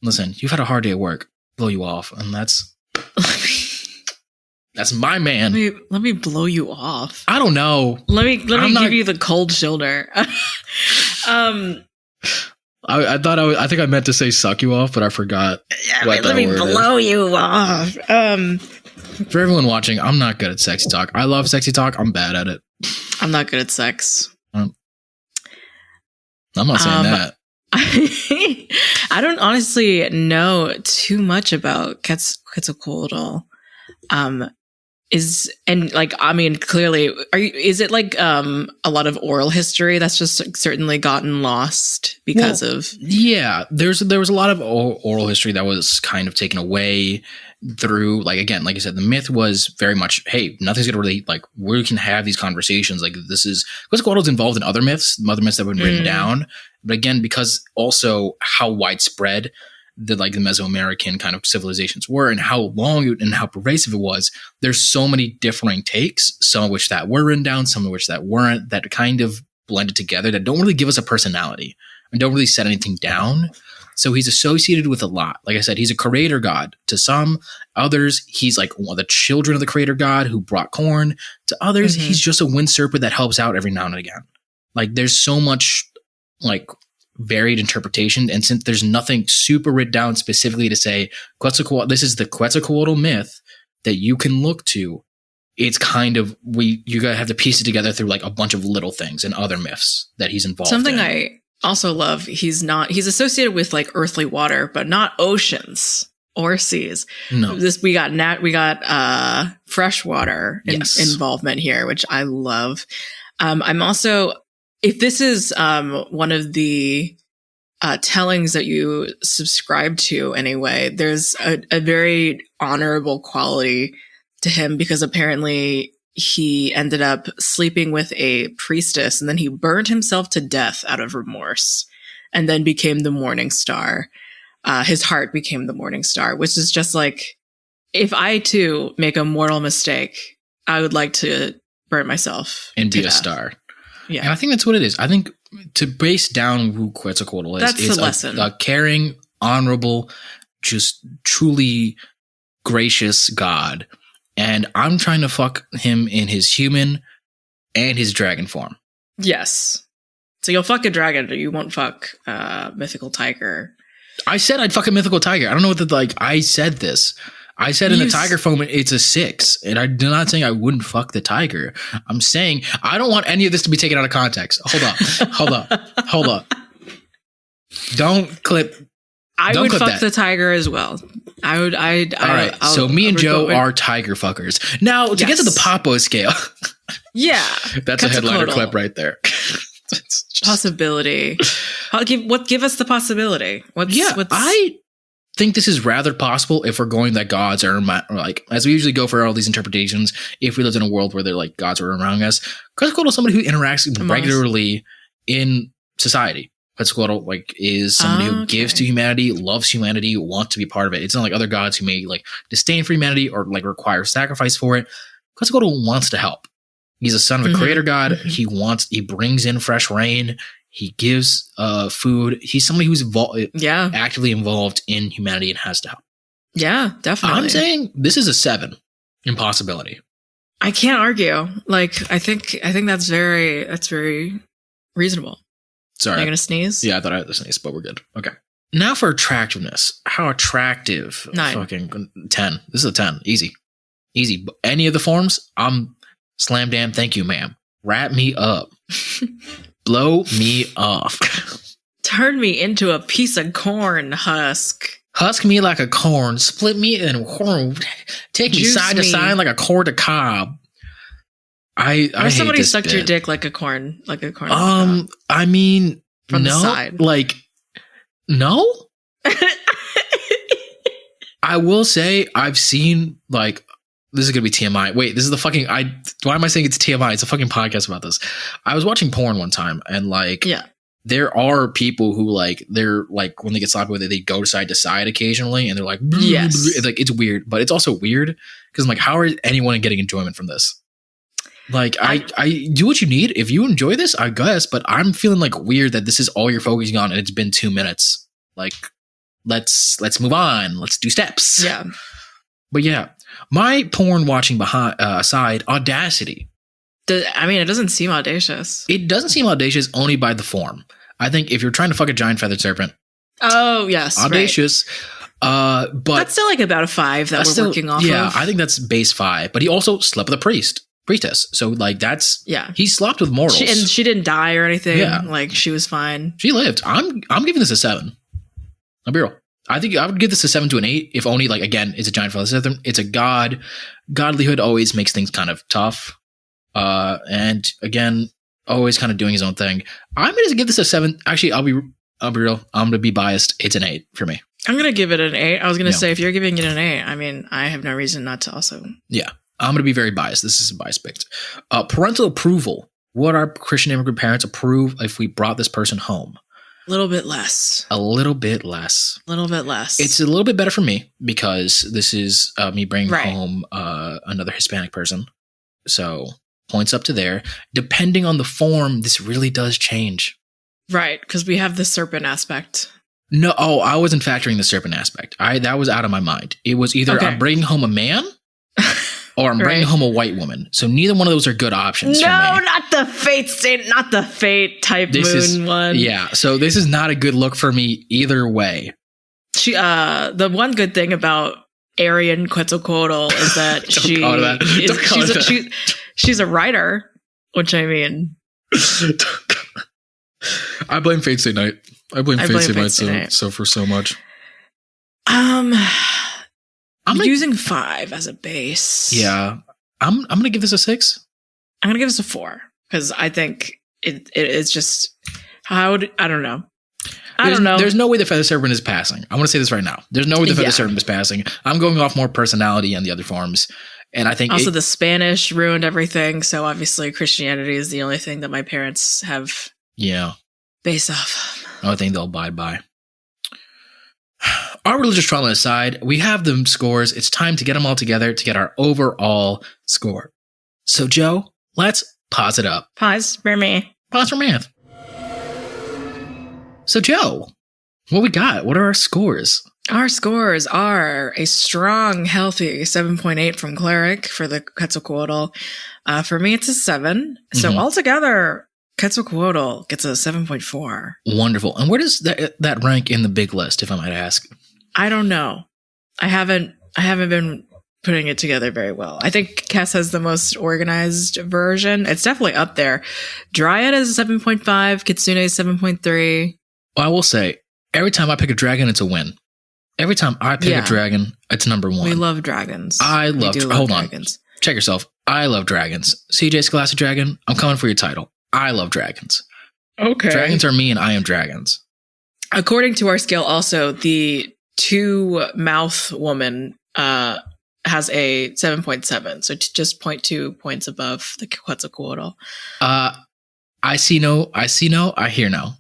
Listen, you've had a hard day at work. Blow you off. And that's my man. Let me blow you off. I don't know. Let me give you the cold shoulder. I think I meant to say suck you off, but I forgot. Yeah, let me blow you off. For everyone watching, I'm not good at sexy talk. I love sexy talk. I'm bad at it. I'm not good at sex. I'm not saying that. I don't honestly know too much about Quetzalcoatl. Clearly, is it like a lot of oral history that's just certainly gotten lost because of? Yeah, there was a lot of oral history that was kind of taken away through, like, again, like I said, the myth was very much, hey, nothing's gonna really, like, we can have these conversations, like, this is Quetzalcoatl's involved in other myths that have been written down, but again, because also how widespread the Mesoamerican kind of civilizations were and how long and how pervasive it was, there's so many differing takes, some of which that were written down, some of which that weren't, that kind of blended together, that don't really give us a personality and don't really set anything down. So he's associated with a lot. Like I said, he's a creator god to some. Others, he's like one of the children of the creator god who brought corn. To others, he's just a wind serpent that helps out every now and again. Like, there's so much like varied interpretation, and since there's nothing super written down specifically to say Quetzalcoatl, this is the Quetzalcoatl myth that you can look to, it's kind of you gotta have to piece it together through like a bunch of little things and other myths that he's involved Something in. I also love, he's associated with like earthly water, but not oceans or seas. No, we got freshwater involvement here, which I love. I'm also, if this is one of the tellings that you subscribe to anyway, there's a very honorable quality to him, because apparently he ended up sleeping with a priestess and then he burned himself to death out of remorse and then became the morning star. His heart became the morning star, which is just like, if I too make a mortal mistake, I would like to burn myself and be a star. Yeah. And I think that's what it is. I think to base down who Quetzalcoatl That's is the lesson. A caring, honorable, just truly gracious god. And I'm trying to fuck him in his human and his dragon form. Yes. So you'll fuck a dragon, but you won't fuck mythical tiger. I said I'd fuck a mythical tiger. I don't know what I said this. I said in the tiger form, it's a 6. And I'm not saying I wouldn't fuck the tiger. I'm saying I don't want any of this to be taken out of context. Hold up. Don't clip. I would fuck the tiger as well. All right. So me and Joe are tiger fuckers. Now, to get to the Papo scale. Yeah. That's a headliner clip right there. Possibility. Give us the possibility. I think this is rather possible if we're going that gods are like, as we usually go for all these interpretations, if we lived in a world where they're like gods are around us. Quetzalcoatl is somebody who interacts regularly in society. Quetzalcoatl like is somebody who gives to humanity, loves humanity, wants to be part of it. It's not like other gods who may like disdain for humanity or like require sacrifice for it. Quetzalcoatl wants to help. He's a son of a creator god. He brings in fresh rain. He gives food. He's somebody who's actively involved in humanity and has to help. Yeah, definitely. I'm saying this is a 7 in possibility. I can't argue. Like, I think that's very reasonable. Sorry. Are you gonna sneeze? Yeah, I thought I had to sneeze, but we're good. Okay. Now for attractiveness. How attractive? 9. Fucking 10. This is a 10. Easy. Any of the forms, I'm slam damn. Thank you, ma'am. Wrap me up. Blow me off. Turn me into a piece of corn husk. Husk me like a corn. Split me in corn. Take me side to side like a cord of cob. I hate somebody this sucked bit. your dick like a corn. I mean, from no, the side. Like, no. I will say I've seen like. This is going to be TMI. Wait, this is the fucking... why am I saying it's TMI? It's a fucking podcast about this. I was watching porn one time and like... Yeah. There are people who like... They're like... When they get sloppy with it, they go side to side occasionally and they're like... Yes. It's like, it's weird. But it's also weird because I'm like, how are anyone getting enjoyment from this? Like, I do what you need. If you enjoy this, I guess. But I'm feeling like weird that this is all you're focusing on and it's been 2 minutes. Like, let's move on. Let's do steps. Yeah. But yeah. My porn watching aside, Audacity. It doesn't seem audacious. It doesn't seem audacious only by the form. I think if you're trying to fuck a giant feathered serpent. Oh, yes. Audacious. Right. But that's still like about a 5 that we're working off of. Yeah, I think that's base 5. But he also slept with a priestess. So like that's... Yeah. He slept with mortals. And she didn't die or anything. Yeah. Like she was fine. She lived. I'm giving this a 7. I'll be real. I think I would give this a 7 to an 8 if only, like, again, it's a giant feather serpent. It's a god. Godlyhood always makes things kind of tough. And again, always kind of doing his own thing. I'm going to give this a 7. Actually, I'll be real. I'm going to be biased. It's an 8 for me. I'm going to give it an 8. I was going to say, if you're giving it an 8, I mean, I have no reason not to also. Yeah. I'm going to be very biased. This is a bias pick. Parental approval. Would our Christian immigrant parents approve if we brought this person home? A little bit less. A little bit less. It's a little bit better for me because this is me bringing home another Hispanic person. So points up to there. Depending on the form, this really does change. Right, because we have the serpent aspect. No, I wasn't factoring the serpent aspect. That was out of my mind. It was either I'm bringing home a man or I'm bringing home a white woman. So neither one of those are good options for me. No, not the fate type moon one. Yeah, so this is not a good look for me either way. The one good thing about Aryan Quetzalcoatl is that she's a writer, which I mean... I blame Fate Stay Night. I blame Fate Stay Night so for so much. I'm using 5 as a base. Yeah. I'm going to give this a 6. I'm going to give this a 4 because I think it is just I don't know. There's no way the feather serpent is passing. I want to say this right now. There's no way the feather serpent is passing. I'm going off more personality and the other forms. And I think also the Spanish ruined everything. So obviously Christianity is the only thing that my parents have based off. I think they'll abide by. Our religious trauma aside, we have the scores. It's time to get them all together to get our overall score. So, Joe, let's pause it up. Pause for me. Pause for math. So, Joe, what we got? What are our scores? Our scores are a strong, healthy 7.8 from Cleric for the Quetzalcoatl. For me, it's a 7. So altogether, Quetzalcoatl gets a 7.4. Wonderful. And where does that rank in the big list, if I might ask? I don't know. I haven't been putting it together very well. I think Kess has the most organized version. It's definitely up there. Dryad is a 7.5. Kitsune is 7.3. Well, I will say, every time I pick a dragon, it's a win. Every time I pick Yeah. a dragon, it's number one. We love dragons. I We love. do Hold dragons. on. Check yourself. I love dragons. CJ Scholastic Dragon. I'm coming for your title. I love dragons. Okay. Dragons are me, and I am dragons. According to our scale, also the 2-mouth woman has a 7.7, so just 0.2 points above the Quetzalcoatl. I see no. I hear no.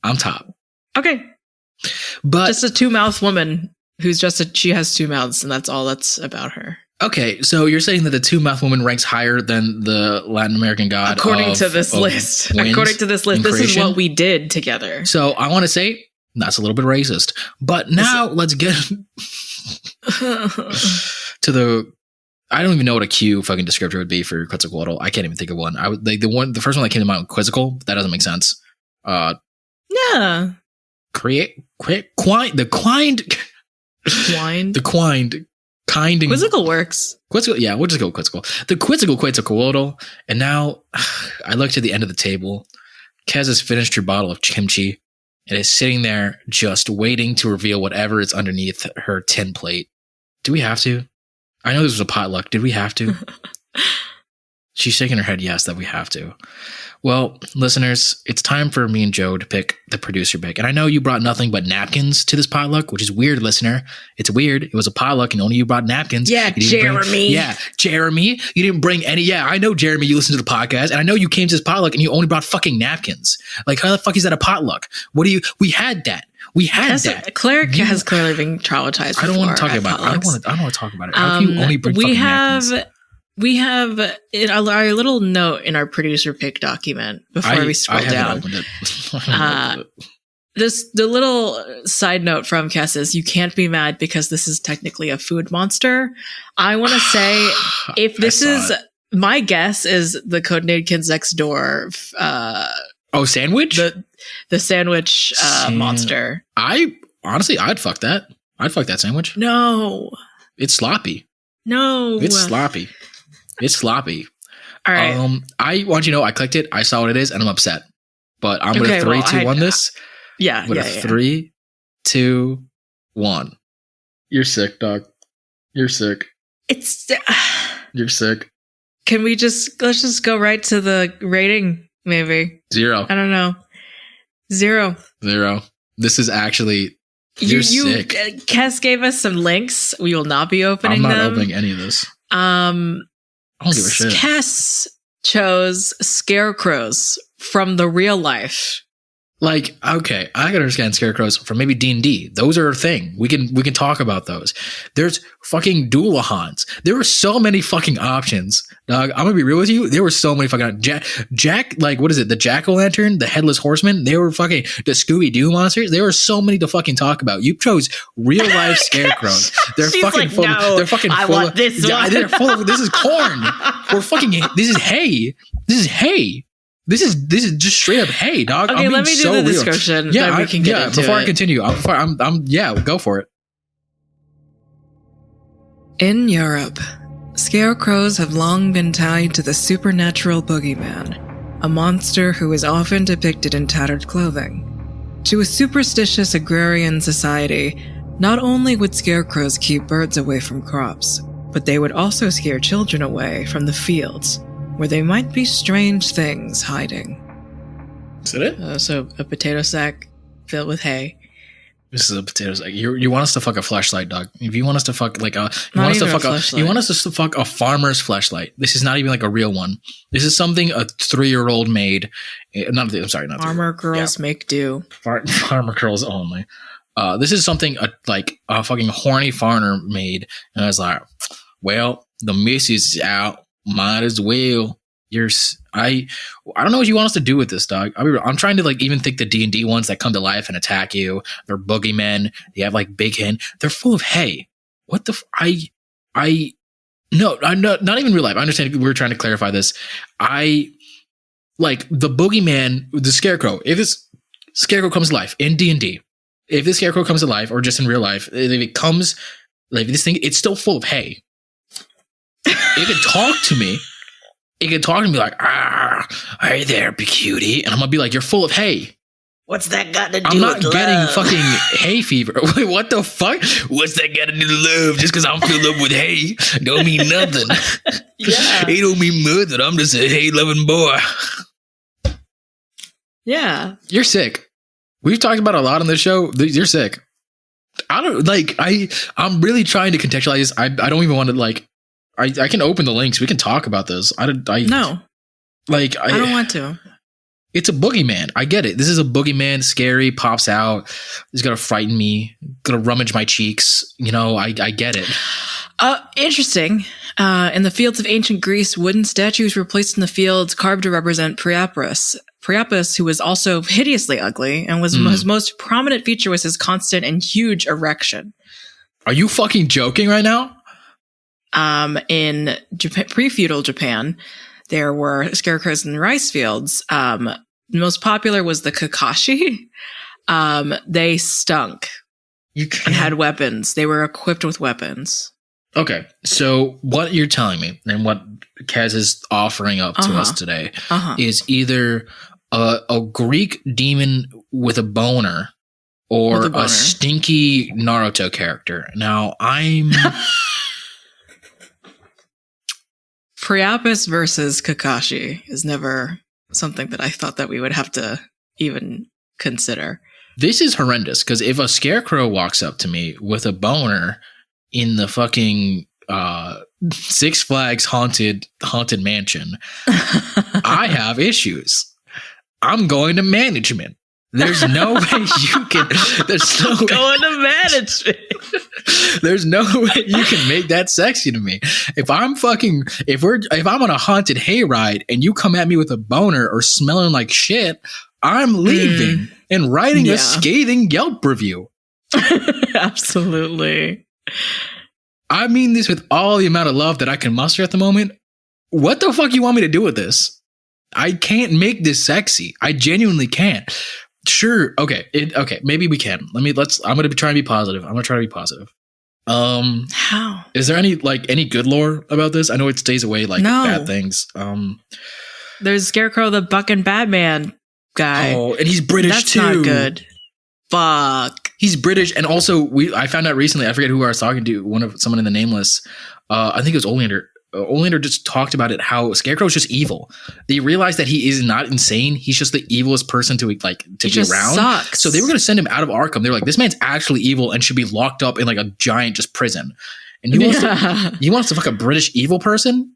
I'm top. Okay, But just a 2-mouth woman who's she has 2 mouths, and that's all that's about her. okay, so you're saying that the 2-mouth woman ranks higher than the Latin American god? According to this list, winds this and is creation? what we did together. So I want to say that's a little bit racist. But now let's get to the. I don't even know what a Q fucking descriptor would be for Quetzalcoatl. I can't even think of one. I would like the first one that came to mind, Quizzical. That doesn't make sense. Yeah, Quizzical works. Quizzical, yeah, we'll just go with Quizzical. The Quizzical Quetzalcoatl. And now I looked at the end of the table. Kez has finished her bottle of kimchi and is sitting there just waiting to reveal whatever is underneath her tin plate. Do we have to? I know this was a potluck. Did we have to? She's shaking her head yes, that we have to. Well, listeners, it's time for me and Joe to pick the producer pick. And I know you brought nothing but napkins to this potluck, which is weird, listener. It's weird. It was a potluck and only you brought napkins. Yeah, Jeremy. Jeremy. You didn't bring any. Yeah, I know, Jeremy, you listen to the podcast. And I know you came to this potluck and you only brought fucking napkins. Like, how the fuck is that a potluck? We had that. We had that. Claire has clearly been traumatized. I don't want to talk about it. I don't want to talk about it. How can you only bring fucking napkins? We have our little note in our producer pick document before we scroll down. The little side note from Kess is you can't be mad because this is technically a food monster. I want to say if this is my guess is the Codename Kids Next Door. Sandwich? The sandwich monster. I'd fuck that. I'd fuck that sandwich. No. It's sloppy. No. It's sloppy. It's sloppy. All right. I want you to know I clicked it. I saw what it is, and I'm upset. But I'm going to 3, 2, 1 this. Yeah. 3, 2, 1. You're sick, dog. You're sick. You're sick. Can we let's just go right to the rating, maybe? 0. I don't know. 0. This is actually you're sick. Kess gave us some links. We will not be opening them. I'm not opening any of this. I don't give a shit. Kess chose scarecrows from the real life. Like, okay, I can understand scarecrows from maybe D&D. Those are a thing. We can talk about those. There's fucking Doolahans. There were so many fucking options, dog. I'm gonna be real with you. There were so many fucking Jack. Like, what is it? The Jack-o'-lantern, the Headless Horseman. They were fucking the Scooby-Doo monsters. There were so many to fucking talk about. You chose real life scarecrows. They're She's fucking like, full. No, they're fucking I full. want this one. They're full of. This is corn. We're fucking. This is hay. This is hay. This is just straight up hay, dog. Okay, let me do the description. Yeah, we can get into before it. I continue, go for it. In Europe, scarecrows have long been tied to the supernatural boogeyman, a monster who is often depicted in tattered clothing. To a superstitious agrarian society, not only would scarecrows keep birds away from crops, but they would also scare children away from the fields, where they might be strange things hiding. Is that it? So a potato sack filled with hay. This is a potato sack. You want us to fuck a fleshlight, dog? If you want us to fuck like a, you want us to fuck a farmer's fleshlight. This is not even like a real one. This is something a 3-year-old made. Not farmer girls make do. Farmer girls only. This is something like a fucking horny farmer made, and I was like, well, the missus is out. Might as well. I don't know what you want us to do with this, dog. I'm trying to like even think the D&D ones that come to life and attack you. They're boogeymen. They have like big hen. They're full of hay. What the? No, I'm not even real life. I understand we're trying to clarify this. I like the boogeyman, the scarecrow. If this scarecrow comes to life in D&D, if this scarecrow comes to life or just in real life, if it comes like this thing, it's still full of hay. It could talk to me. It could talk to me like, hey there, big cutie. And I'm going to be like, you're full of hay. What's that got to do I'm not with getting love? fucking hay fever. Wait, what the fuck? What's that got to do with love? Just because I'm filled up with hay don't mean nothing. Yeah. It don't mean nothing. I'm just a hay-loving boy. Yeah. You're sick. We've talked about a lot on this show. You're sick. I don't like. I'm really trying to contextualize. I don't even want to like. I can open the links. We can talk about this. No. Like I don't want to. It's a boogeyman. I get it. This is a boogeyman. Scary. Pops out. He's gonna frighten me. Gonna rummage my cheeks. You know. I get it. Interesting. In the fields of ancient Greece, wooden statues were placed in the fields carved to represent Priapus. Priapus, who was also hideously ugly, and his most prominent feature was his constant and huge erection. Are you fucking joking right now? In pre-feudal Japan, there were scarecrows in rice fields. The most popular was the Kakashi. They stunk and had weapons. They were equipped with weapons. Okay, so what you're telling me and what Kaz is offering up to us today is either a Greek demon with a boner or a stinky Naruto character. Now, I'm... Priapus versus Kakashi is never something that I thought that we would have to even consider. This is horrendous, because if a scarecrow walks up to me with a boner in the fucking Six Flags haunted mansion, I have issues. I'm going to management. There's no way you can. There's no going to management. There's no way you can make that sexy to me. If I'm on a haunted hayride and you come at me with a boner or smelling like shit, I'm leaving and writing a scathing Yelp review. Absolutely. I mean this with all the amount of love that I can muster at the moment. What the fuck you want me to do with this? I can't make this sexy. I genuinely can't. Sure. Okay. Okay. Maybe we can. I'm going to try and be positive. How? Is there any good lore about this? I know it stays away bad things. There's Scarecrow, the Buck-in' Batman guy. Oh, and he's British too. That's not good. Fuck. He's British, and also I found out recently. I forget who I was talking to. Someone in the Nameless. I think it was Oleander. Oleander just talked about it. How Scarecrow is just evil. They realized that he is not insane. He's just the evilest person to be around. Sucks. So they were going to send him out of Arkham. They were like, this man's actually evil and should be locked up in like a giant just prison. And you want to fuck a British evil person?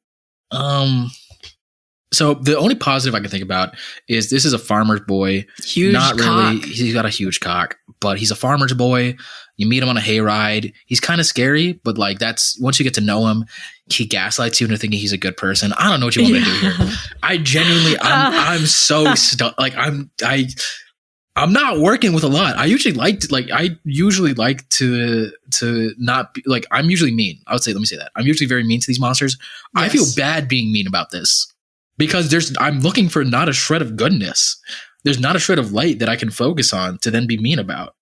So the only positive I can think about is this is a farmer's boy. Huge Not cock. really. He's got a huge cock, but he's a farmer's boy. You meet him on a hayride. He's kind of scary, but that's once you get to know him, he gaslights you into thinking he's a good person. I don't know what you want me to do here. I genuinely, I'm so stuck. I'm not working with a lot. I usually like to not be I'm usually mean. Let me say that. I'm usually very mean to these monsters. Yes. I feel bad being mean about this. Because I'm looking for not a shred of goodness. There's not a shred of light that I can focus on to then be mean about.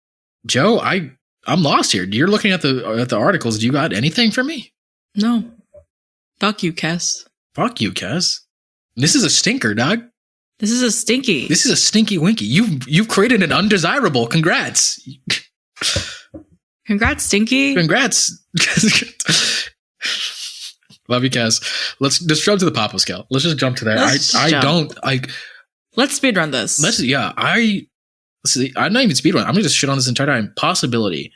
Joe, I'm lost here. You're looking at the articles. Do you got anything for me? No. Fuck you, Kes. Fuck you, Kes. This is a stinker, dog. This is a stinky. This is a stinky winky. You've created an undesirable. Congrats. Congrats, Stinky. Congrats. Love you, Cass. Let's just jump to the Papa scale. Let's just jump to there. Let's speedrun this. I'm not even speedrun. I'm going to just shit on this entire time. Possibility.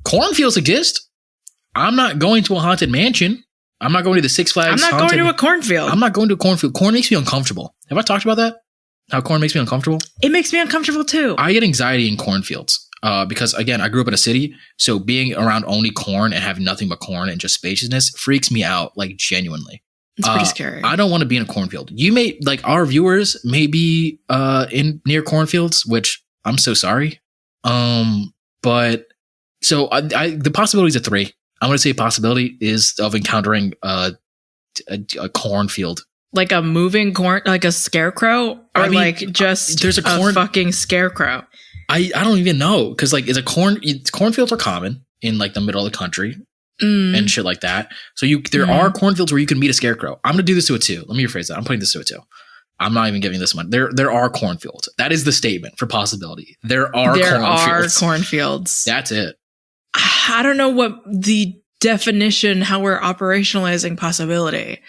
Cornfields exist. I'm not going to a haunted mansion. I'm not going to the Six Flags. I'm not going to a cornfield. I'm not going to a cornfield. Corn makes me uncomfortable. Have I talked about that? How corn makes me uncomfortable? It makes me uncomfortable too. I get anxiety in cornfields. Because again, I grew up in a city, so being around only corn and having nothing but corn and just spaciousness freaks me out, genuinely. It's pretty scary. I don't want to be in a cornfield. You may our viewers may be in near cornfields, which I'm so sorry. But so the possibilities are 3. I'm going to say a possibility is of encountering a cornfield. Like a moving corn, like a scarecrow, or there's a fucking scarecrow. I don't even know, because cornfields are common in the middle of the country and shit like that. So there are cornfields where you can meet a scarecrow. I'm gonna do this to a 2. Let me rephrase that. I'm putting this to a 2. I'm not even giving this one. There are cornfields. That is the statement for possibility. There are cornfields. That's it. I don't know what the definition, how we're operationalizing possibility.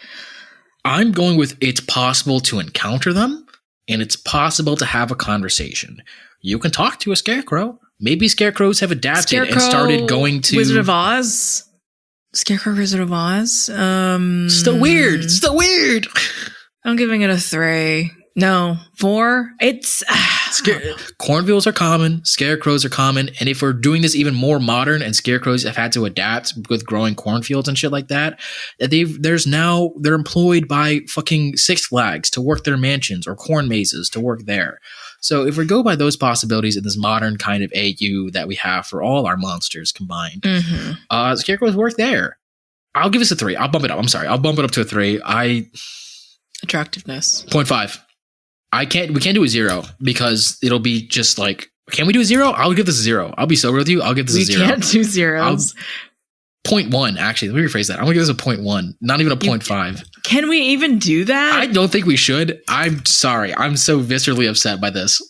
I'm going with it's possible to encounter them and it's possible to have a conversation. You can talk to a scarecrow. Maybe scarecrows have adapted and started going to Wizard of Oz. Scarecrow Wizard of Oz. Still weird. I'm giving it a 3. No, 4. It's cornfields are common, scarecrows are common, and if we're doing this even more modern and scarecrows have had to adapt with growing cornfields and shit like that, they're employed by fucking Six Flags to work their mansions or corn mazes to work there. So if we go by those possibilities in this modern kind of AU that we have for all our monsters combined, scarecrows work there. I'll give us a 3. I'll bump it up. I'm sorry. I'll bump it up to a 3. Attractiveness. 0.5. We can't do a 0 because it'll be just like, can we do a 0? I'll give this a 0. I'll be sober with you. I'll give this a 0. We can't do zeros. 0.1, actually. Let me rephrase that. I'm going to give this a 0.1, not even a 0.5. Can we even do that? I don't think we should. I'm sorry. I'm so viscerally upset by this.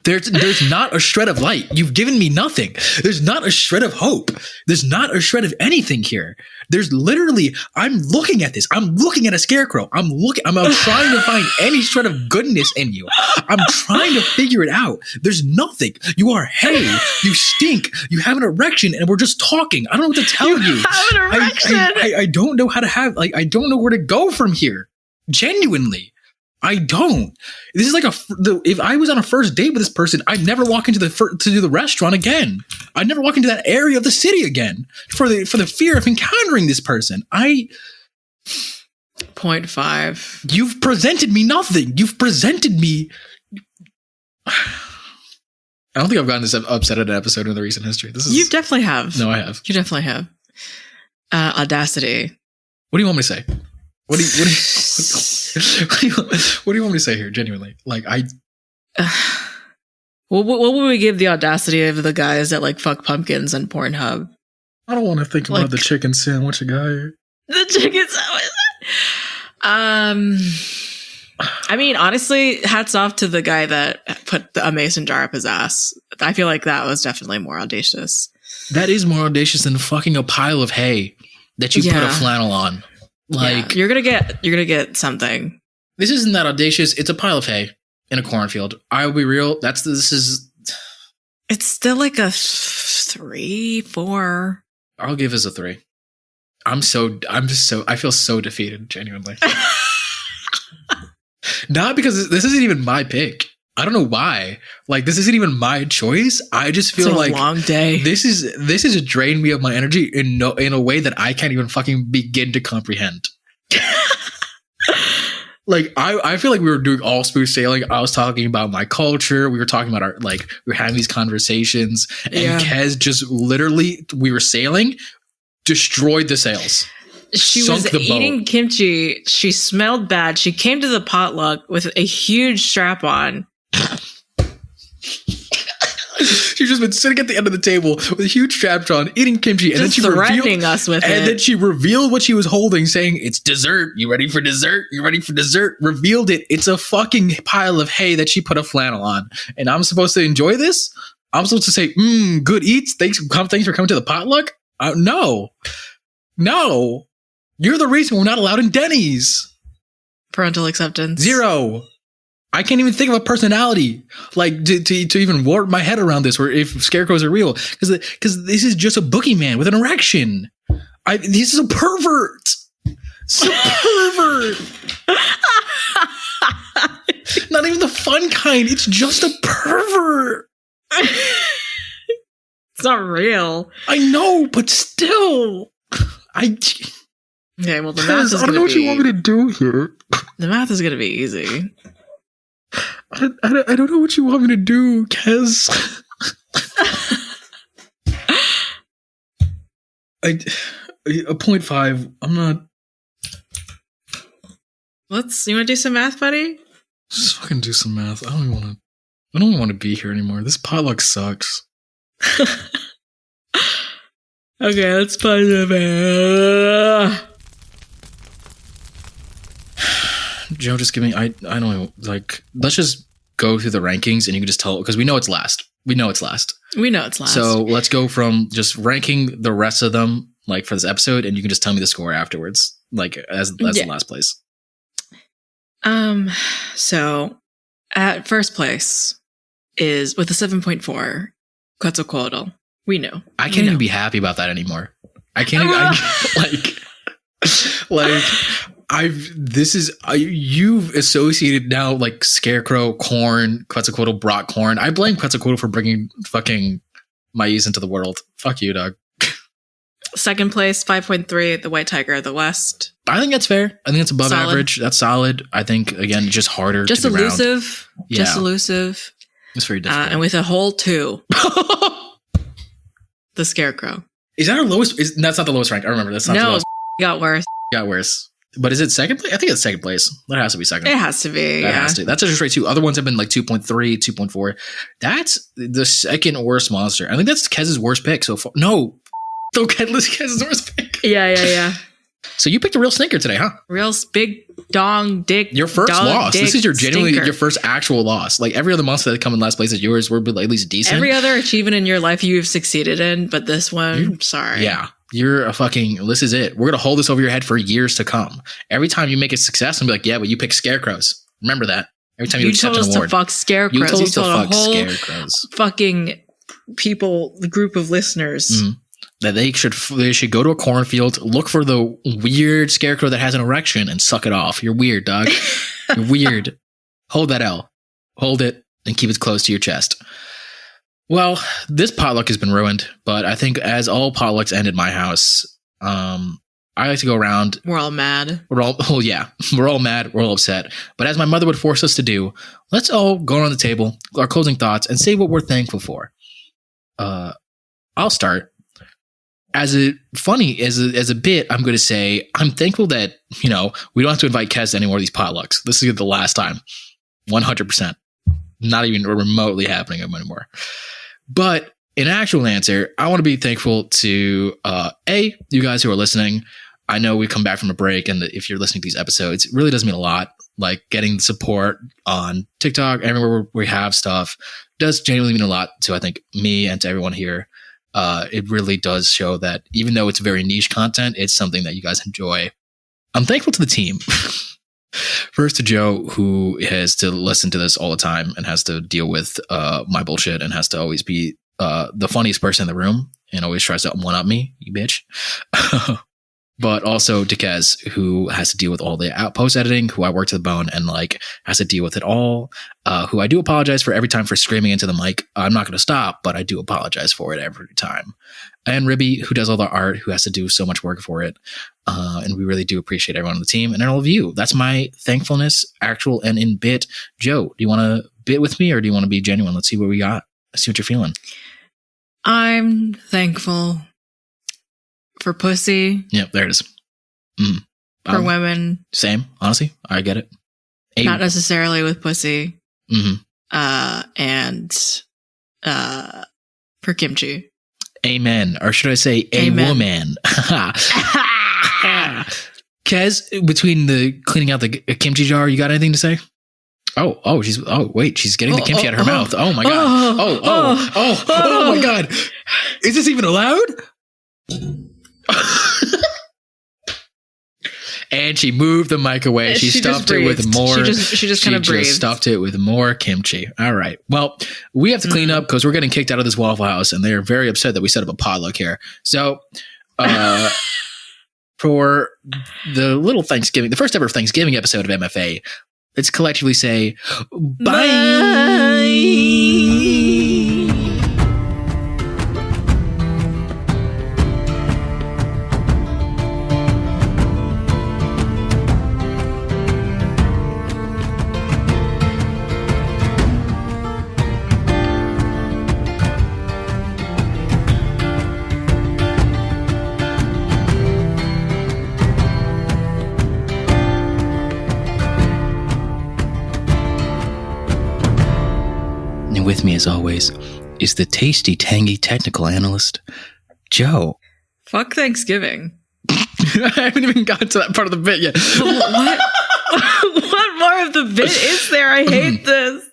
There's not a shred of light. You've given me nothing. There's not a shred of hope. There's not a shred of anything here. There's literally, I'm looking at this. I'm looking at a scarecrow. I'm trying to find any shred of goodness in you. I'm trying to figure it out. There's nothing. You are hay. You stink. You have an erection and we're just talking. I don't know what to tell you. You have an erection. I don't know how to have, I don't know where to go from here. Genuinely. I don't. This is like if I was on a first date with this person, I'd never walk into the restaurant again. I'd never walk into that area of the city again for the fear of encountering this person. 0.5. You've presented me nothing. You've presented me. I don't think I've gotten this upset at an episode in the recent history. You definitely have. No, I have. You definitely have. Audacity. What do you want me to say? What do you want me to say here? Genuinely, what would we give the audacity of the guys that like fuck pumpkins and Pornhub? I don't want to think about the chicken sandwich guy. The chicken sandwich. I mean, honestly, hats off to the guy that put a mason jar up his ass. I feel like that was definitely more audacious. That is more audacious than fucking a pile of hay that you put a flannel on. You're gonna get something. This isn't that audacious. It's a pile of hay in a cornfield. I'll be real. It's still like a 3, 4. I'll give this a 3. I feel so defeated, genuinely. Not because this isn't even my pick. I don't know why. Like, this isn't even my choice. I just feel like a long day. This is drained me of my energy in a way that I can't even fucking begin to comprehend. Like, I feel like we were doing all smooth sailing. I was talking about my culture. We were talking about we were having these conversations, and Kez just literally, we were sailing, destroyed the sails. She was eating kimchi. She smelled bad. She came to the potluck with a huge strap on. She's just been sitting at the end of the table with a huge strap on, eating kimchi, and then she threatening us with it. And then she revealed what she was holding, saying, "It's dessert. You ready for dessert? You ready for dessert?" Revealed it. It's a fucking pile of hay that she put a flannel on, and I'm supposed to enjoy this. I'm supposed to say, "Good eats. Thanks for coming to the potluck." No. You're the reason we're not allowed in Denny's. Parental acceptance. 0. I can't even think of a personality like to even warp my head around this, or if scarecrows are real, because this is just a boogeyman with an erection. This is a pervert. It's a pervert. Not even the fun kind. It's just a pervert. It's not real. I know, but still, Okay, well, the math is I don't know what you want me to do here. The math is going to be easy. I don't know what you want me to do, Kez. A 0.5. I'm not. You want to do some math, buddy? Just fucking do some math. I don't even want to be here anymore. This potluck sucks. Okay, let's find the math. Joe, just give me. I don't know. Like, let's just go through the rankings, and you can just tell because we know it's last. We know it's last. So let's go from just ranking the rest of them, like for this episode, and you can just tell me the score afterwards, like as the last place. So at first place is with a 7.4, Quetzalcoatl. We know. I can't even be happy about that anymore. I can't even you've associated now like Scarecrow, Corn, Quetzalcoatl brought Corn. I blame Quetzalcoatl for bringing fucking maize into the world. Fuck you, dog. Second place, 5.3, the White Tiger of the West. I think that's fair. I think it's above average. That's solid. I think, again, just harder just to be elusive. Around. Yeah. Just elusive. It's very difficult. And with a whole 2. The Scarecrow. Is that our lowest? That's not the lowest rank. I remember. That's not the lowest. Got worse. Got worse. But is it second place? I think it's second place. That has to be second. It has to be. That has to. That's just right too. Other ones have been like 2.3, 2.4. That's the second worst monster. I think that's Kez's worst pick so far. No. So Kez's worst pick. Yeah. So you picked a real stinker today, huh? Real big dong dick. Your first loss. This is your first actual loss. Like every other monster that come in last place is yours. We're at least decent. Every other achievement in your life you've succeeded in, but this one, sorry. Yeah. You're a fucking, this is it. We're going to hold this over your head for years to come. Every time you make a success, I'm be like, yeah, but you pick scarecrows. Remember that. Every time you accept an award. You told us to fuck scarecrows. You told us to fuck a whole scarecrows. Fucking people, the group of listeners. Mm-hmm. That they should go to a cornfield, look for the weird scarecrow that has an erection and suck it off. You're weird, dog. You're weird. Hold that L. Hold it and keep it close to your chest. Well, this potluck has been ruined, but I think as all potlucks end in my house, I like to go around. We're all mad. We're all mad. We're all upset. But as my mother would force us to do, let's all go around the table, our closing thoughts, and say what we're thankful for. I'll start. As a bit, I'm going to say I'm thankful that, we don't have to invite Kez to any more of these potlucks. This is the last time. 100%. Not even remotely happening anymore. But in actual answer, I want to be thankful to, you guys who are listening. I know we come back from a break, and if you're listening to these episodes, it really does mean a lot. Like getting the support on TikTok, everywhere we have stuff, does genuinely mean a lot to, I think, me and to everyone here. It really does show that even though it's very niche content, it's something that you guys enjoy. I'm thankful to the team. First to Joe, who has to listen to this all the time and has to deal with my bullshit and has to always be the funniest person in the room and always tries to one-up me, you bitch. But also to Kez, who has to deal with all the post editing, who I work to the bone and has to deal with it all. Who I do apologize for every time for screaming into the mic. I'm not going to stop, but I do apologize for it every time. And Ribby, who does all the art, who has to do so much work for it. And we really do appreciate everyone on the team and all of you. That's my thankfulness, actual and in bit. Joe, do you want to bit with me or do you want to be genuine? Let's see what we got. Let's see what you're feeling. I'm thankful for pussy. Yep, there it is. For women. Same, honestly. I get it. Not necessarily with pussy. Mm-hmm. And for kimchi. Amen. Or should I say Amen. Woman? Kez, between the cleaning out the kimchi jar, you got anything to say? She's getting the kimchi out of her mouth. Oh my god. Oh my god. Is this even allowed? And she moved the mic away. She stuffed it with more. She just kind of breathed. Stuffed it with more kimchi. All right. Well, we have to clean up because we're getting kicked out of this Waffle House, and they are very upset that we set up a potluck here. So, for the little Thanksgiving, the first ever Thanksgiving episode of MFA, let's collectively say bye. With me, as always, is the tasty, tangy technical analyst, Joe. Fuck Thanksgiving. I haven't even gotten to that part of the bit yet. What? What more of the bit is there? I hate this.